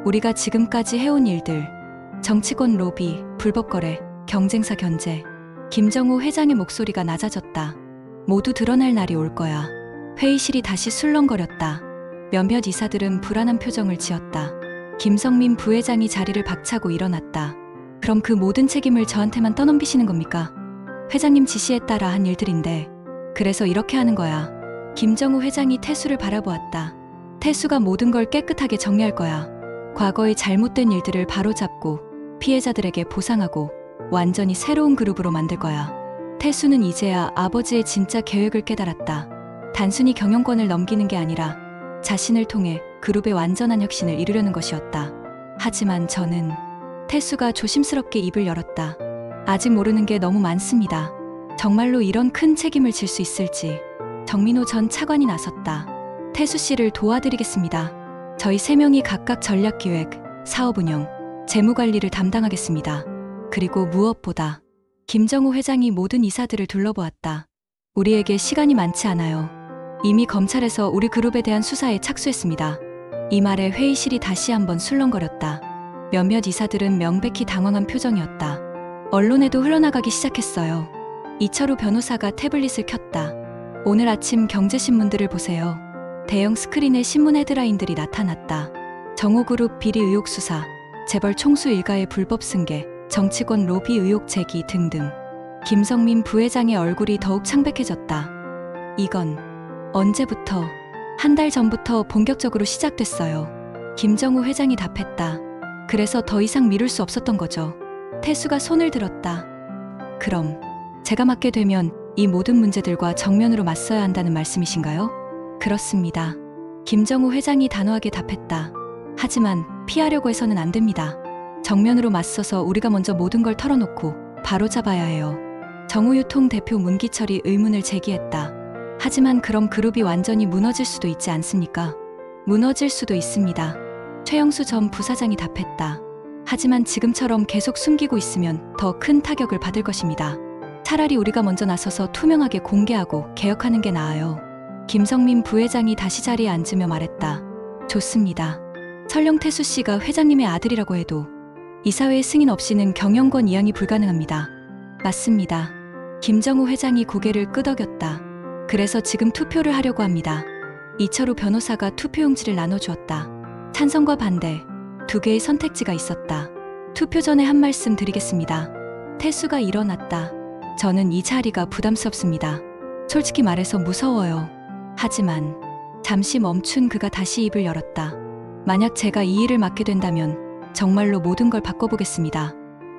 우리가 지금까지 해온 일들. 정치권 로비, 불법 거래, 경쟁사 견제. 김정우 회장의 목소리가 낮아졌다. 모두 드러날 날이 올 거야. 회의실이 다시 술렁거렸다. 몇몇 이사들은 불안한 표정을 지었다. 김성민 부회장이 자리를 박차고 일어났다. 그럼 그 모든 책임을 저한테만 떠넘기시는 겁니까? 회장님 지시에 따라 한 일들인데 그래서 이렇게 하는 거야. 김정우 회장이 태수를 바라보았다. 태수가 모든 걸 깨끗하게 정리할 거야. 과거의 잘못된 일들을 바로잡고 피해자들에게 보상하고 완전히 새로운 그룹으로 만들 거야. 태수는 이제야 아버지의 진짜 계획을 깨달았다. 단순히 경영권을 넘기는 게 아니라 자신을 통해 그룹의 완전한 혁신을 이루려는 것이었다. 하지만 저는 태수가 조심스럽게 입을 열었다. 아직 모르는 게 너무 많습니다. 정말로 이런 큰 책임을 질 수 있을지. 정민호 전 차관이 나섰다. 태수 씨를 도와드리겠습니다. 저희 3명이 각각 전략기획, 사업운영, 재무관리를 담당하겠습니다. 그리고 무엇보다 김정우 회장이 모든 이사들을 둘러보았다. 우리에게 시간이 많지 않아요. 이미 검찰에서 우리 그룹에 대한 수사에 착수했습니다. 이 말에 회의실이 다시 한번 술렁거렸다. 몇몇 이사들은 명백히 당황한 표정이었다. 언론에도 흘러나가기 시작했어요. 이철우 변호사가 태블릿을 켰다. 오늘 아침 경제신문들을 보세요. 대형 스크린에 신문 헤드라인들이 나타났다. 정호그룹 비리 의혹 수사, 재벌 총수 일가의 불법 승계, 정치권 로비 의혹 제기 등등. 김성민 부회장의 얼굴이 더욱 창백해졌다. 이건 언제부터? 한 달 전부터 본격적으로 시작됐어요. 김정우 회장이 답했다. 그래서 더 이상 미룰 수 없었던 거죠. 태수가 손을 들었다. 그럼 제가 맡게 되면 이 모든 문제들과 정면으로 맞서야 한다는 말씀이신가요? 그렇습니다. 김정우 회장이 단호하게 답했다. 하지만 피하려고 해서는 안 됩니다. 정면으로 맞서서 우리가 먼저 모든 걸 털어놓고 바로잡아야 해요. 정우유통 대표 문기철이 의문을 제기했다. 하지만 그럼 그룹이 완전히 무너질 수도 있지 않습니까? 무너질 수도 있습니다. 최영수 전 부사장이 답했다. 하지만 지금처럼 계속 숨기고 있으면 더 큰 타격을 받을 것입니다. 차라리 우리가 먼저 나서서 투명하게 공개하고 개혁하는 게 나아요. 김성민 부회장이 다시 자리에 앉으며 말했다. 좋습니다. 설령 태수 씨가 회장님의 아들이라고 해도 이사회의 승인 없이는 경영권 이양이 불가능합니다. 맞습니다. 김정우 회장이 고개를 끄덕였다. 그래서 지금 투표를 하려고 합니다. 이철우 변호사가 투표용지를 나눠주었다. 찬성과 반대, 두 개의 선택지가 있었다. 투표 전에 한 말씀 드리겠습니다. 태수가 일어났다. 저는 이 자리가 부담스럽습니다. 솔직히 말해서 무서워요. 하지만 잠시 멈춘 그가 다시 입을 열었다. 만약 제가 이 일을 맡게 된다면 정말로 모든 걸 바꿔보겠습니다.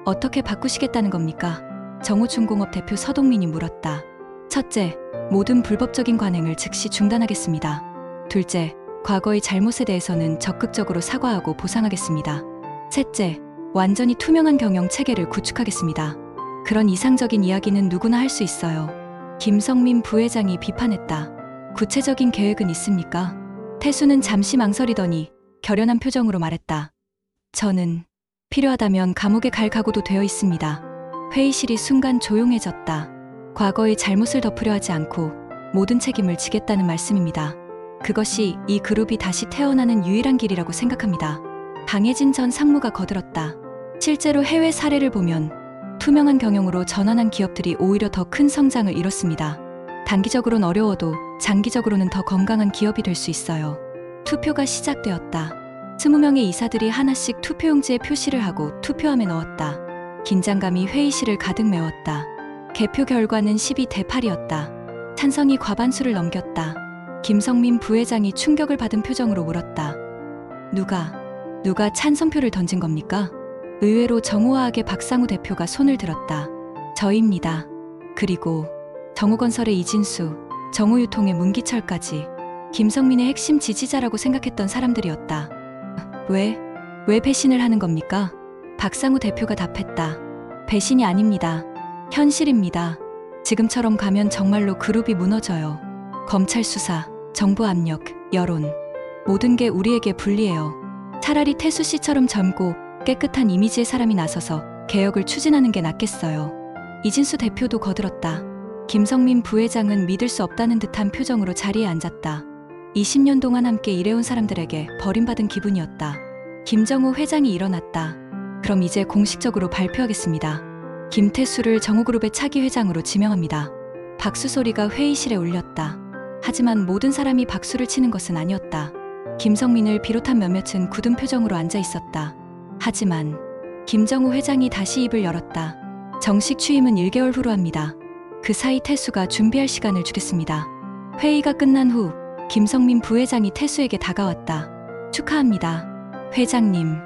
어떻게 바꾸시겠다는 겁니까? 정우중공업 대표 서동민이 물었다. 첫째, 모든 불법적인 관행을 즉시 중단하겠습니다. 둘째, 과거의 잘못에 대해서는 적극적으로 사과하고 보상하겠습니다. 셋째, 완전히 투명한 경영 체계를 구축하겠습니다. 그런 이상적인 이야기는 누구나 할 수 있어요. 김성민 부회장이 비판했다. 구체적인 계획은 있습니까? 태수는 잠시 망설이더니 결연한 표정으로 말했다. 저는 필요하다면 감옥에 갈 각오도 되어 있습니다. 회의실이 순간 조용해졌다. 과거의 잘못을 덮으려 하지 않고 모든 책임을 지겠다는 말씀입니다. 그것이 이 그룹이 다시 태어나는 유일한 길이라고 생각합니다. 강혜진 전 상무가 거들었다. 실제로 해외 사례를 보면 투명한 경영으로 전환한 기업들이 오히려 더 큰 성장을 이뤘습니다. 단기적으로는 어려워도 장기적으로는 더 건강한 기업이 될 수 있어요. 투표가 시작되었다. 20명의 이사들이 하나씩 투표용지에 표시를 하고 투표함에 넣었다. 긴장감이 회의실을 가득 메웠다. 개표 결과는 12대 8이었다. 찬성이 과반수를 넘겼다. 김성민 부회장이 충격을 받은 표정으로 물었다. 누가 찬성표를 던진 겁니까? 의외로 정우화하게 박상우 대표가 손을 들었다. 저입니다. 그리고 정우건설의 이진수, 정우유통의 문기철까지 김성민의 핵심 지지자라고 생각했던 사람들이었다. 왜 배신을 하는 겁니까? 박상우 대표가 답했다. 배신이 아닙니다. 현실입니다. 지금처럼 가면 정말로 그룹이 무너져요. 검찰 수사, 정부 압력, 여론, 모든 게 우리에게 불리해요. 차라리 태수 씨처럼 젊고 깨끗한 이미지의 사람이 나서서 개혁을 추진하는 게 낫겠어요. 이진수 대표도 거들었다. 김성민 부회장은 믿을 수 없다는 듯한 표정으로 자리에 앉았다. 20년 동안 함께 일해온 사람들에게 버림받은 기분이었다. 김정우 회장이 일어났다. 그럼 이제 공식적으로 발표하겠습니다. 김태수를 정우그룹의 차기 회장으로 지명합니다. 박수 소리가 회의실에 울렸다. 하지만 모든 사람이 박수를 치는 것은 아니었다. 김성민을 비롯한 몇몇은 굳은 표정으로 앉아 있었다. 하지만 김정우 회장이 다시 입을 열었다. 정식 취임은 1개월 후로 합니다. 그 사이 태수가 준비할 시간을 주겠습니다. 회의가 끝난 후 김성민 부회장이 태수에게 다가왔다. 축하합니다. 회장님.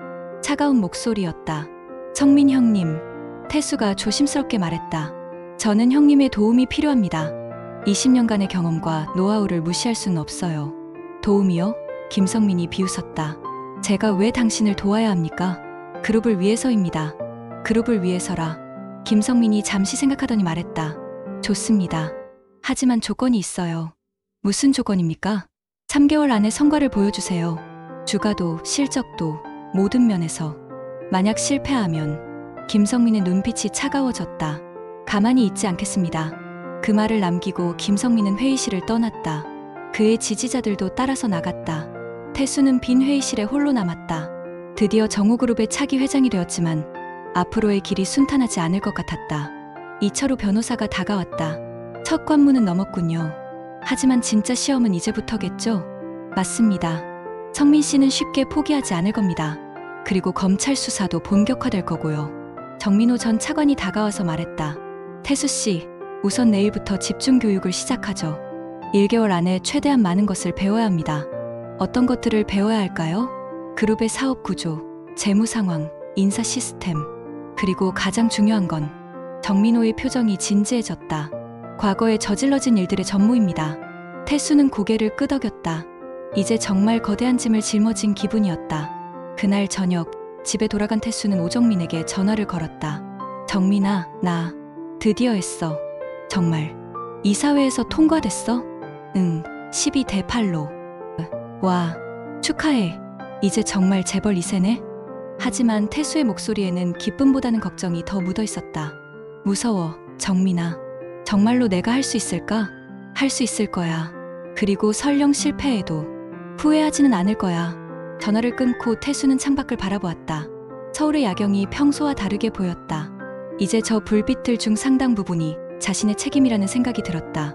차가운 목소리였다. 성민 형님. 태수가 조심스럽게 말했다. 저는 형님의 도움이 필요합니다. 20년간의 경험과 노하우를 무시할 수는 없어요. 도움이요? 김성민이 비웃었다. 제가 왜 당신을 도와야 합니까? 그룹을 위해서입니다. 그룹을 위해서라. 김성민이 잠시 생각하더니 말했다. 좋습니다. 하지만 조건이 있어요. 무슨 조건입니까? 3개월 안에 성과를 보여주세요. 주가도 실적도 모든 면에서. 만약 실패하면 김성민의 눈빛이 차가워졌다. 가만히 있지 않겠습니다. 그 말을 남기고 김성민은 회의실을 떠났다. 그의 지지자들도 따라서 나갔다. 태수는 빈 회의실에 홀로 남았다. 드디어 정우그룹의 차기 회장이 되었지만 앞으로의 길이 순탄하지 않을 것 같았다. 이철우 변호사가 다가왔다. 첫 관문은 넘었군요. 하지만 진짜 시험은 이제부터겠죠? 맞습니다. 성민 씨는 쉽게 포기하지 않을 겁니다. 그리고 검찰 수사도 본격화될 거고요. 정민호 전 차관이 다가와서 말했다. 태수 씨, 우선 내일부터 집중 교육을 시작하죠. 1개월 안에 최대한 많은 것을 배워야 합니다. 어떤 것들을 배워야 할까요? 그룹의 사업 구조, 재무 상황, 인사 시스템, 그리고 가장 중요한 건 정민호의 표정이 진지해졌다. 과거에 저질러진 일들의 전무입니다. 태수는 고개를 끄덕였다. 이제 정말 거대한 짐을 짊어진 기분이었다. 그날 저녁 집에 돌아간 태수는 오정민에게 전화를 걸었다. 정민아, 나 드디어 했어. 정말 이사회에서 통과됐어? 응, 12대 8로. 와, 축하해. 이제 정말 재벌 2세네? 하지만 태수의 목소리에는 기쁨보다는 걱정이 더 묻어 있었다. 무서워, 정민아. 정말로 내가 할 수 있을까? 할 수 있을 거야. 그리고 설령 실패해도 후회하지는 않을 거야. 전화를 끊고 태수는 창밖을 바라보았다. 서울의 야경이 평소와 다르게 보였다. 이제 저 불빛들 중 상당 부분이 자신의 책임이라는 생각이 들었다.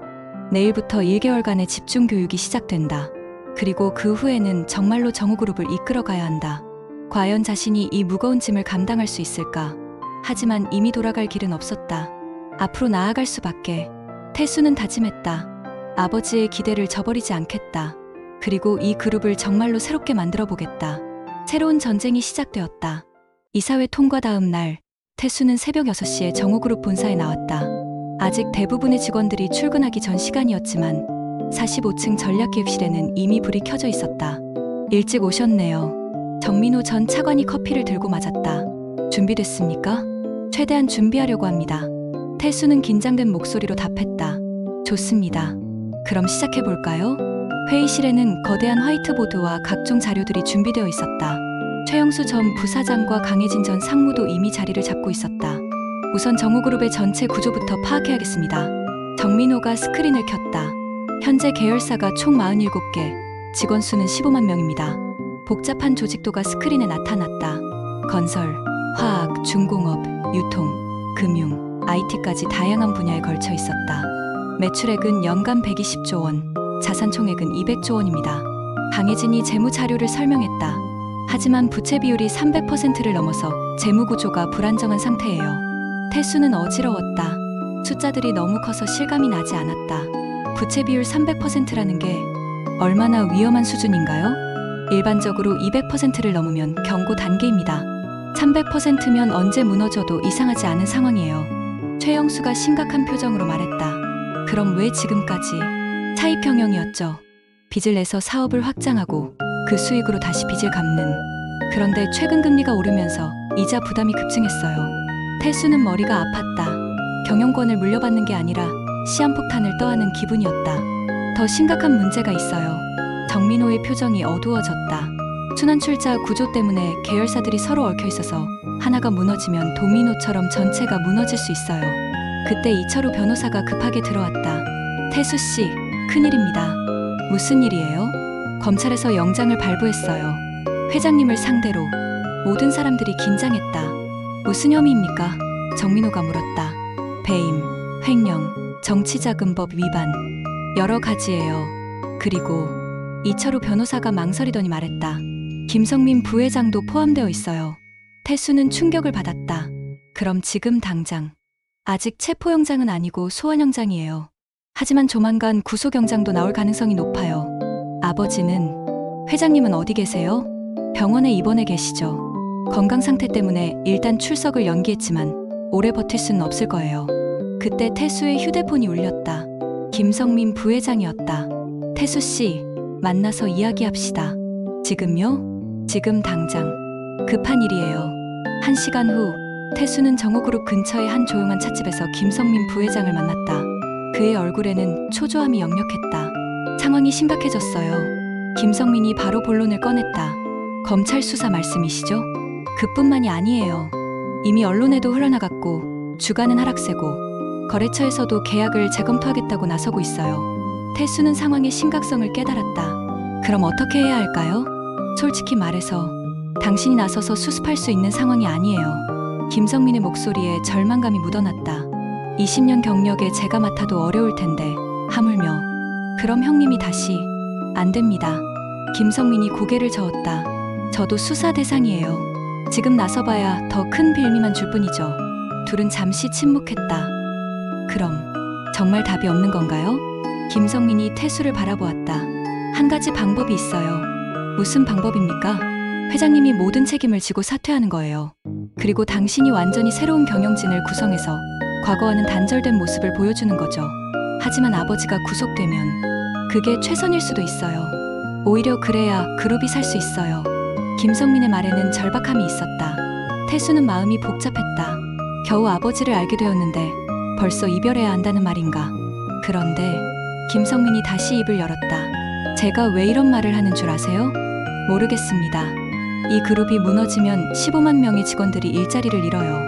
내일부터 1개월간의 집중 교육이 시작된다. 그리고 그 후에는 정말로 정우그룹을 이끌어가야 한다. 과연 자신이 이 무거운 짐을 감당할 수 있을까? 하지만 이미 돌아갈 길은 없었다. 앞으로 나아갈 수밖에. 태수는 다짐했다. 아버지의 기대를 저버리지 않겠다. 그리고 이 그룹을 정말로 새롭게 만들어 보겠다. 새로운 전쟁이 시작되었다. 이사회 통과 다음 날, 태수는 새벽 6시에 정우그룹 본사에 나왔다. 아직 대부분의 직원들이 출근하기 전 시간이었지만 45층 전략기획실에는 이미 불이 켜져 있었다. 일찍 오셨네요. 정민호 전 차관이 커피를 들고 맞았다. 준비됐습니까? 최대한 준비하려고 합니다. 태수는 긴장된 목소리로 답했다. 좋습니다. 그럼 시작해볼까요? 회의실에는 거대한 화이트보드와 각종 자료들이 준비되어 있었다. 최영수 전 부사장과 강혜진 전 상무도 이미 자리를 잡고 있었다. 우선 정우그룹의 전체 구조부터 파악해야겠습니다. 정민호가 스크린을 켰다. 현재 계열사가 총 47개, 직원 수는 15만 명입니다. 복잡한 조직도가 스크린에 나타났다. 건설, 화학, 중공업, 유통, 금융, IT까지 다양한 분야에 걸쳐 있었다. 매출액은 연간 120조 원, 자산 총액은 200조 원입니다. 강혜진이 재무 자료를 설명했다. 하지만 부채 비율이 300%를 넘어서 재무 구조가 불안정한 상태예요. 태수는 어지러웠다. 숫자들이 너무 커서 실감이 나지 않았다. 부채 비율 300%라는 게 얼마나 위험한 수준인가요? 일반적으로 200%를 넘으면 경고 단계입니다. 300%면 언제 무너져도 이상하지 않은 상황이에요. 최영수가 심각한 표정으로 말했다. 그럼 왜 지금까지? 차입 경영이었죠. 빚을 내서 사업을 확장하고 그 수익으로 다시 빚을 갚는. 그런데 최근 금리가 오르면서 이자 부담이 급증했어요. 태수는 머리가 아팠다. 경영권을 물려받는 게 아니라 시한폭탄을 떠안은 기분이었다. 더 심각한 문제가 있어요. 정민호의 표정이 어두워졌다. 순환출자 구조 때문에 계열사들이 서로 얽혀 있어서 하나가 무너지면 도미노처럼 전체가 무너질 수 있어요. 그때 이철우 변호사가 급하게 들어왔다. 태수 씨, 큰일입니다. 무슨 일이에요? 검찰에서 영장을 발부했어요. 회장님을 상대로. 모든 사람들이 긴장했다. 무슨 혐의입니까? 정민호가 물었다. 배임, 횡령, 정치자금법 위반. 여러 가지예요. 그리고 이철우 변호사가 망설이더니 말했다. 김성민 부회장도 포함되어 있어요. 태수는 충격을 받았다. 그럼 지금 당장. 아직 체포영장은 아니고 소환영장이에요. 하지만 조만간 구속영장도 나올 가능성이 높아요. 아버지는, 회장님은 어디 계세요? 병원에 입원해 계시죠. 건강 상태 때문에 일단 출석을 연기했지만 오래 버틸 수는 없을 거예요. 그때 태수의 휴대폰이 울렸다. 김성민 부회장이었다. 태수 씨, 만나서 이야기합시다. 지금요? 지금 당장. 급한 일이에요. 1시간 후, 태수는 정우그룹 근처의 한 조용한 찻집에서 김성민 부회장을 만났다. 그의 얼굴에는 초조함이 역력했다. 상황이 심각해졌어요. 김성민이 바로 본론을 꺼냈다. 검찰 수사 말씀이시죠? 그뿐만이 아니에요. 이미 언론에도 흘러나갔고 주가는 하락세고 거래처에서도 계약을 재검토하겠다고 나서고 있어요. 태수는 상황의 심각성을 깨달았다. 그럼 어떻게 해야 할까요? 솔직히 말해서 당신이 나서서 수습할 수 있는 상황이 아니에요. 김성민의 목소리에 절망감이 묻어났다. 20년 경력에 제가 맡아도 어려울 텐데 하물며. 그럼 형님이 다시. 안 됩니다. 김성민이 고개를 저었다. 저도 수사 대상이에요. 지금 나서봐야 더 큰 빌미만 줄 뿐이죠. 둘은 잠시 침묵했다. 그럼 정말 답이 없는 건가요? 김성민이 태수를 바라보았다. 한 가지 방법이 있어요. 무슨 방법입니까? 회장님이 모든 책임을 지고 사퇴하는 거예요. 그리고 당신이 완전히 새로운 경영진을 구성해서 과거와는 단절된 모습을 보여주는 거죠. 하지만 아버지가 구속되면 그게 최선일 수도 있어요. 오히려 그래야 그룹이 살 수 있어요. 김성민의 말에는 절박함이 있었다. 태수는 마음이 복잡했다. 겨우 아버지를 알게 되었는데 벌써 이별해야 한다는 말인가. 그런데 김성민이 다시 입을 열었다. 제가 왜 이런 말을 하는 줄 아세요? 모르겠습니다. 이 그룹이 무너지면 15만 명의 직원들이 일자리를 잃어요.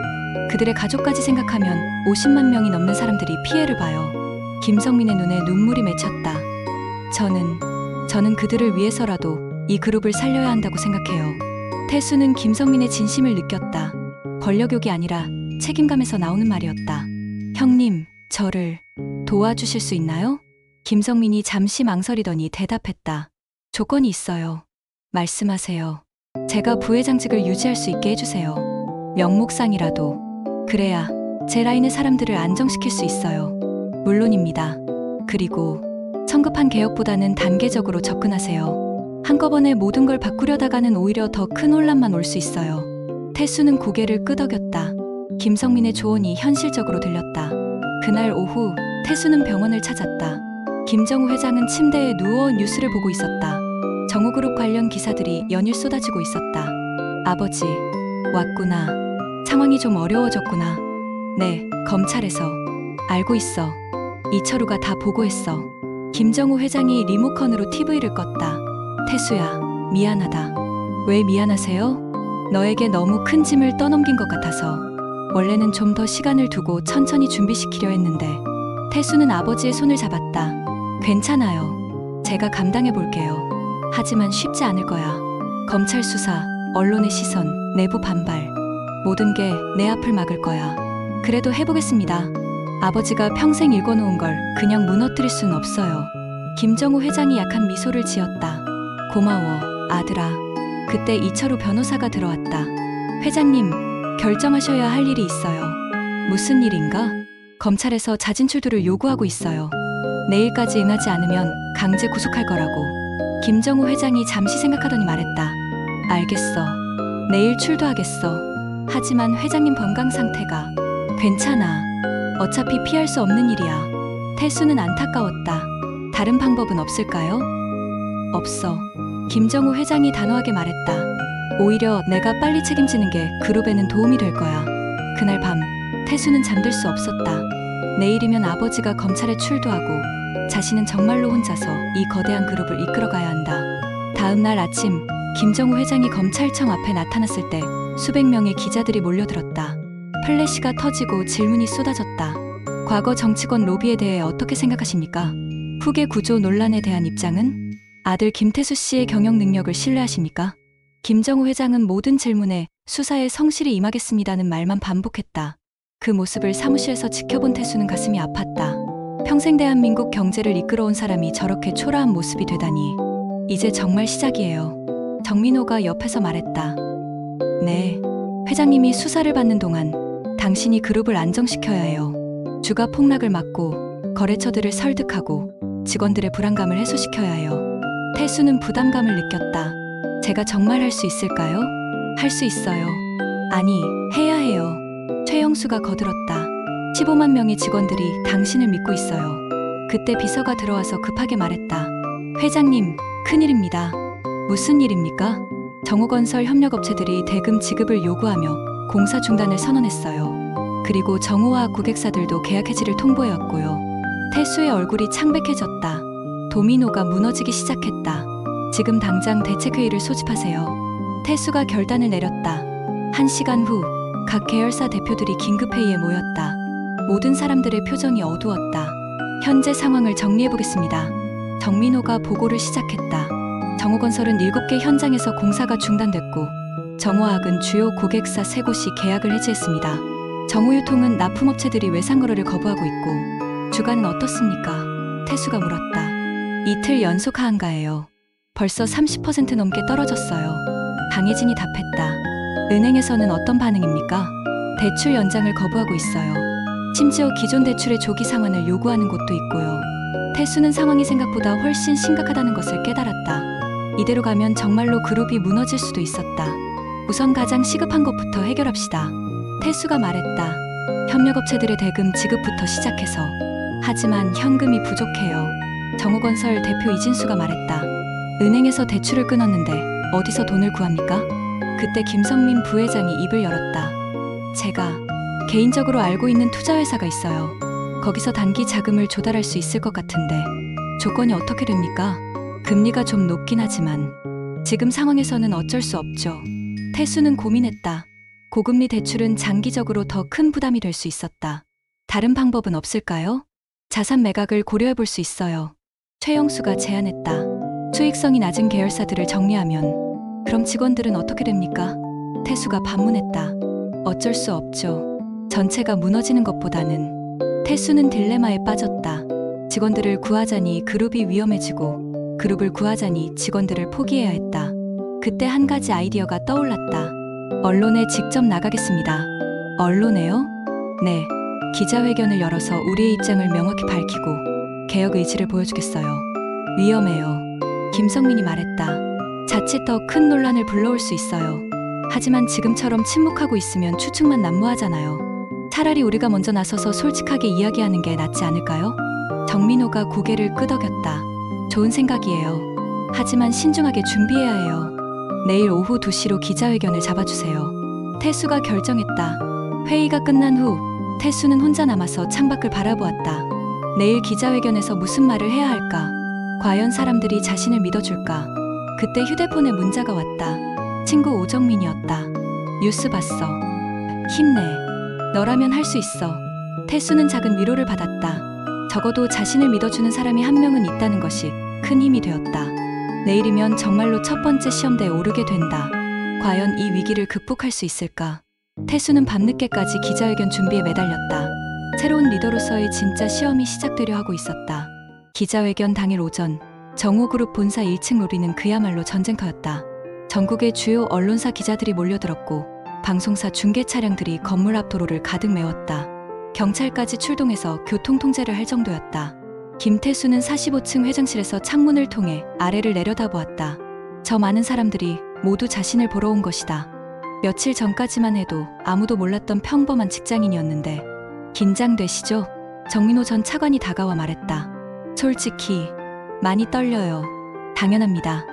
그들의 가족까지 생각하면 50만 명이 넘는 사람들이 피해를 봐요. 김성민의 눈에 눈물이 맺혔다. 저는 그들을 위해서라도 이 그룹을 살려야 한다고 생각해요. 태수는 김성민의 진심을 느꼈다. 권력욕이 아니라 책임감에서 나오는 말이었다. 형님, 저를 도와주실 수 있나요? 김성민이 잠시 망설이더니 대답했다. 조건이 있어요. 말씀하세요. 제가 부회장직을 유지할 수 있게 해주세요. 명목상이라도. 그래야 제 라인의 사람들을 안정시킬 수 있어요. 물론입니다. 그리고 성급한 개혁보다는 단계적으로 접근하세요. 한꺼번에 모든 걸 바꾸려다가는 오히려 더 큰 혼란만 올 수 있어요. 태수는 고개를 끄덕였다. 김성민의 조언이 현실적으로 들렸다. 그날 오후 태수는 병원을 찾았다. 김정우 회장은 침대에 누워 뉴스를 보고 있었다. 정우그룹 관련 기사들이 연일 쏟아지고 있었다. 아버지, 왔구나. 상황이 좀 어려워졌구나. 네, 검찰에서. 알고 있어. 이철우가 다 보고했어. 김정우 회장이 리모컨으로 TV를 껐다. 태수야, 미안하다. 왜 미안하세요? 너에게 너무 큰 짐을 떠넘긴 것 같아서. 원래는 좀 더 시간을 두고 천천히 준비시키려 했는데. 태수는 아버지의 손을 잡았다. 괜찮아요. 제가 감당해 볼게요. 하지만 쉽지 않을 거야. 검찰 수사, 언론의 시선, 내부 반발. 모든 게 내 앞을 막을 거야. 그래도 해보겠습니다. 아버지가 평생 읽어놓은 걸 그냥 무너뜨릴 순 없어요. 김정우 회장이 약한 미소를 지었다. 고마워, 아들아. 그때 이철우 변호사가 들어왔다. 회장님, 결정하셔야 할 일이 있어요. 무슨 일인가? 검찰에서 자진 출두를 요구하고 있어요. 내일까지 응하지 않으면 강제 구속할 거라고. 김정우 회장이 잠시 생각하더니 말했다. 알겠어. 내일 출두하겠어. 하지만 회장님 건강 상태가. 괜찮아. 어차피 피할 수 없는 일이야. 태수는 안타까웠다. 다른 방법은 없을까요? 없어. 김정우 회장이 단호하게 말했다. 오히려 내가 빨리 책임지는 게 그룹에는 도움이 될 거야. 그날 밤 태수는 잠들 수 없었다. 내일이면 아버지가 검찰에 출두하고 자신은 정말로 혼자서 이 거대한 그룹을 이끌어가야 한다. 다음 날 아침 김정우 회장이 검찰청 앞에 나타났을 때 수백 명의 기자들이 몰려들었다. 플래시가 터지고 질문이 쏟아졌다. 과거 정치권 로비에 대해 어떻게 생각하십니까? 후계 구조 논란에 대한 입장은? 아들 김태수 씨의 경영 능력을 신뢰하십니까? 김정우 회장은 모든 질문에 수사에 성실히 임하겠습니다는 말만 반복했다. 그 모습을 사무실에서 지켜본 태수는 가슴이 아팠다. 평생 대한민국 경제를 이끌어온 사람이 저렇게 초라한 모습이 되다니. 이제 정말 시작이에요. 정민호가 옆에서 말했다. 네, 회장님이 수사를 받는 동안 당신이 그룹을 안정시켜야 해요. 주가 폭락을 막고 거래처들을 설득하고 직원들의 불안감을 해소시켜야 해요. 태수는 부담감을 느꼈다. 제가 정말 할 수 있을까요? 할 수 있어요. 아니, 해야 해요. 최영수가 거들었다. 15만 명의 직원들이 당신을 믿고 있어요. 그때 비서가 들어와서 급하게 말했다. 회장님, 큰일입니다. 무슨 일입니까? 정우건설 협력업체들이 대금 지급을 요구하며 공사 중단을 선언했어요. 그리고 정우화학 고객사들도 계약 해지를 통보해왔고요. 태수의 얼굴이 창백해졌다. 도미노가 무너지기 시작했다. 지금 당장 대책회의를 소집하세요. 태수가 결단을 내렸다. 1시간 후 각 계열사 대표들이 긴급회의에 모였다. 모든 사람들의 표정이 어두웠다. 현재 상황을 정리해보겠습니다. 정민호가 보고를 시작했다. 정우건설은 7개 현장에서 공사가 중단됐고 정우화학은 주요 고객사 3곳이 계약을 해지했습니다. 정우유통은 납품업체들이 외상거래를 거부하고 있고 주가는 어떻습니까? 태수가 물었다. 이틀 연속 하한가예요. 벌써 30% 넘게 떨어졌어요. 강혜진이 답했다. 은행에서는 어떤 반응입니까? 대출 연장을 거부하고 있어요. 심지어 기존 대출의 조기 상환을 요구하는 곳도 있고요. 태수는 상황이 생각보다 훨씬 심각하다는 것을 깨달았다. 이대로 가면 정말로 그룹이 무너질 수도 있었다. 우선 가장 시급한 것부터 해결합시다. 태수가 말했다. 협력업체들의 대금 지급부터 시작해서. 하지만 현금이 부족해요. 정호건설 대표 이진수가 말했다. 은행에서 대출을 끊었는데 어디서 돈을 구합니까? 그때 김성민 부회장이 입을 열었다. 제가 개인적으로 알고 있는 투자회사가 있어요. 거기서 단기 자금을 조달할 수 있을 것 같은데 조건이 어떻게 됩니까? 금리가 좀 높긴 하지만 지금 상황에서는 어쩔 수 없죠. 태수는 고민했다. 고금리 대출은 장기적으로 더 큰 부담이 될 수 있었다. 다른 방법은 없을까요? 자산 매각을 고려해 볼 수 있어요. 최영수가 제안했다. 수익성이 낮은 계열사들을 정리하면. 그럼 직원들은 어떻게 됩니까? 태수가 반문했다. 어쩔 수 없죠. 전체가 무너지는 것보다는. 태수는 딜레마에 빠졌다. 직원들을 구하자니 그룹이 위험해지고 그룹을 구하자니 직원들을 포기해야 했다. 그때 한 가지 아이디어가 떠올랐다. 언론에 직접 나가겠습니다. 언론에요? 네. 기자회견을 열어서 우리의 입장을 명확히 밝히고 개혁 의지를 보여주겠어요. 위험해요. 김성민이 말했다. 자칫 더 큰 논란을 불러올 수 있어요. 하지만 지금처럼 침묵하고 있으면 추측만 난무하잖아요. 차라리 우리가 먼저 나서서 솔직하게 이야기하는 게 낫지 않을까요? 정민호가 고개를 끄덕였다. 좋은 생각이에요. 하지만 신중하게 준비해야 해요. 내일 오후 2시로 기자회견을 잡아주세요. 태수가 결정했다. 회의가 끝난 후 태수는 혼자 남아서 창밖을 바라보았다. 내일 기자회견에서 무슨 말을 해야 할까? 과연 사람들이 자신을 믿어줄까? 그때 휴대폰에 문자가 왔다. 친구 오정민이었다. 뉴스 봤어. 힘내. 너라면 할 수 있어. 태수는 작은 위로를 받았다. 적어도 자신을 믿어주는 사람이 한 명은 있다는 것이 큰 힘이 되었다. 내일이면 정말로 첫 번째 시험대에 오르게 된다. 과연 이 위기를 극복할 수 있을까? 태수는 밤늦게까지 기자회견 준비에 매달렸다. 새로운 리더로서의 진짜 시험이 시작되려 하고 있었다. 기자회견 당일 오전, 정호그룹 본사 1층 로비는 그야말로 전쟁터였다. 전국의 주요 언론사 기자들이 몰려들었고 방송사 중계 차량들이 건물 앞 도로를 가득 메웠다. 경찰까지 출동해서 교통 통제를 할 정도였다. 김태수는 45층 회장실에서 창문을 통해 아래를 내려다보았다. 저 많은 사람들이 모두 자신을 보러 온 것이다. 며칠 전까지만 해도 아무도 몰랐던 평범한 직장인이었는데. 긴장되시죠? 정민호 전 차관이 다가와 말했다. 솔직히 많이 떨려요. 당연합니다.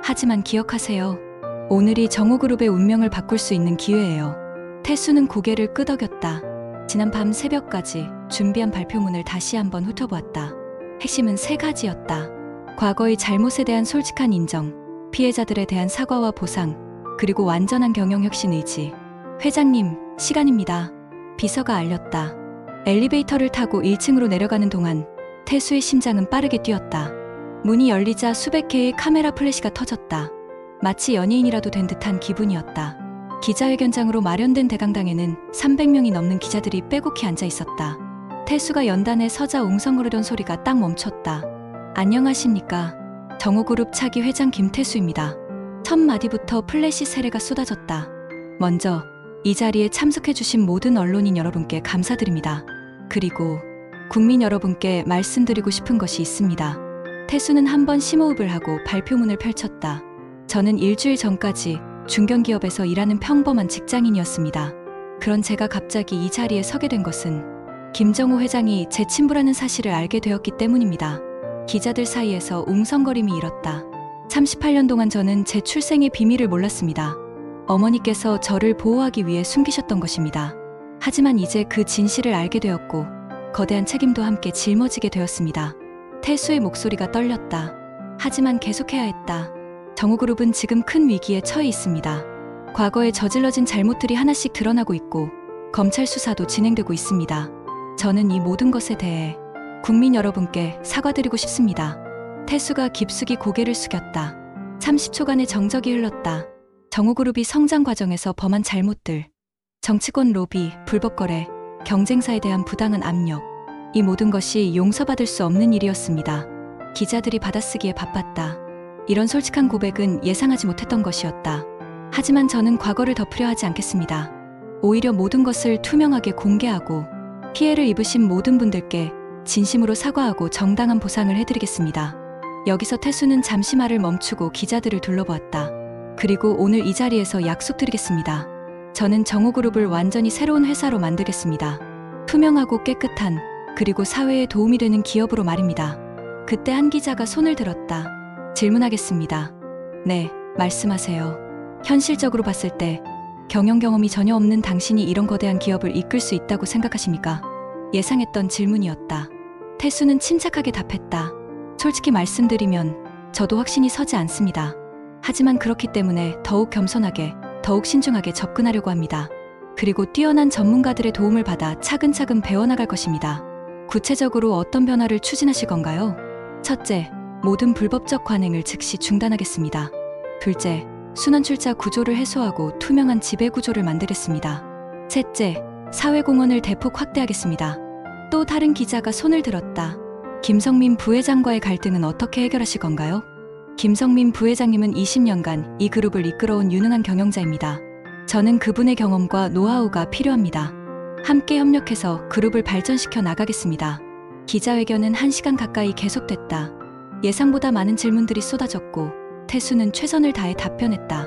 하지만 기억하세요. 오늘이 정호그룹의 운명을 바꿀 수 있는 기회예요. 태수는 고개를 끄덕였다. 지난 밤 새벽까지 준비한 발표문을 다시 한번 훑어보았다. 핵심은 3가지였다. 과거의 잘못에 대한 솔직한 인정, 피해자들에 대한 사과와 보상, 그리고 완전한 경영혁신 의지. 회장님, 시간입니다. 비서가 알렸다. 엘리베이터를 타고 1층으로 내려가는 동안 태수의 심장은 빠르게 뛰었다. 문이 열리자 수백 개의 카메라 플래시가 터졌다. 마치 연예인이라도 된 듯한 기분이었다. 기자회견장으로 마련된 대강당에는 300명이 넘는 기자들이 빼곡히 앉아 있었다. 태수가 연단에 서자 웅성거리던 소리가 딱 멈췄다. 안녕하십니까. 정호그룹 차기 회장 김태수입니다. 첫 마디부터 플래시 세례가 쏟아졌다. 먼저 이 자리에 참석해주신 모든 언론인 여러분께 감사드립니다. 그리고 국민 여러분께 말씀드리고 싶은 것이 있습니다. 태수는 한 번 심호흡을 하고 발표문을 펼쳤다. 저는 일주일 전까지 중견기업에서 일하는 평범한 직장인이었습니다. 그런 제가 갑자기 이 자리에 서게 된 것은 김정호 회장이 제 친부라는 사실을 알게 되었기 때문입니다. 기자들 사이에서 웅성거림이 일었다. 38년 동안 저는 제 출생의 비밀을 몰랐습니다. 어머니께서 저를 보호하기 위해 숨기셨던 것입니다. 하지만 이제 그 진실을 알게 되었고 거대한 책임도 함께 짊어지게 되었습니다. 태수의 목소리가 떨렸다. 하지만 계속해야 했다. 정호그룹은 지금 큰 위기에 처해 있습니다. 과거에 저질러진 잘못들이 하나씩 드러나고 있고 검찰 수사도 진행되고 있습니다. 저는 이 모든 것에 대해 국민 여러분께 사과드리고 싶습니다. 태수가 깊숙이 고개를 숙였다. 30초간의 정적이 흘렀다. 정호그룹이 성장 과정에서 범한 잘못들, 정치권 로비, 불법 거래, 경쟁사에 대한 부당한 압력, 이 모든 것이 용서받을 수 없는 일이었습니다. 기자들이 받아쓰기에 바빴다. 이런 솔직한 고백은 예상하지 못했던 것이었다. 하지만 저는 과거를 덮으려 하지 않겠습니다. 오히려 모든 것을 투명하게 공개하고 피해를 입으신 모든 분들께 진심으로 사과하고 정당한 보상을 해드리겠습니다. 여기서 태수는 잠시 말을 멈추고 기자들을 둘러보았다. 그리고 오늘 이 자리에서 약속드리겠습니다. 저는 정호그룹을 완전히 새로운 회사로 만들겠습니다. 투명하고 깨끗한, 그리고 사회에 도움이 되는 기업으로 말입니다. 그때 한 기자가 손을 들었다. 질문하겠습니다. 네, 말씀하세요. 현실적으로 봤을 때 경영 경험이 전혀 없는 당신이 이런 거대한 기업을 이끌 수 있다고 생각하십니까? 예상했던 질문이었다. 태수는 침착하게 답했다. 솔직히 말씀드리면 저도 확신이 서지 않습니다. 하지만 그렇기 때문에 더욱 겸손하게, 더욱 신중하게 접근하려고 합니다. 그리고 뛰어난 전문가들의 도움을 받아 차근차근 배워나갈 것입니다. 구체적으로 어떤 변화를 추진하실 건가요? 첫째, 모든 불법적 관행을 즉시 중단하겠습니다. 둘째, 순환출자 구조를 해소하고 투명한 지배구조를 만들겠습니다. 셋째, 사회공헌을 대폭 확대하겠습니다. 또 다른 기자가 손을 들었다. 김성민 부회장과의 갈등은 어떻게 해결하실 건가요? 김성민 부회장님은 20년간 이 그룹을 이끌어온 유능한 경영자입니다. 저는 그분의 경험과 노하우가 필요합니다. 함께 협력해서 그룹을 발전시켜 나가겠습니다. 기자회견은 1시간 가까이 계속됐다. 예상보다 많은 질문들이 쏟아졌고 태수는 최선을 다해 답변했다.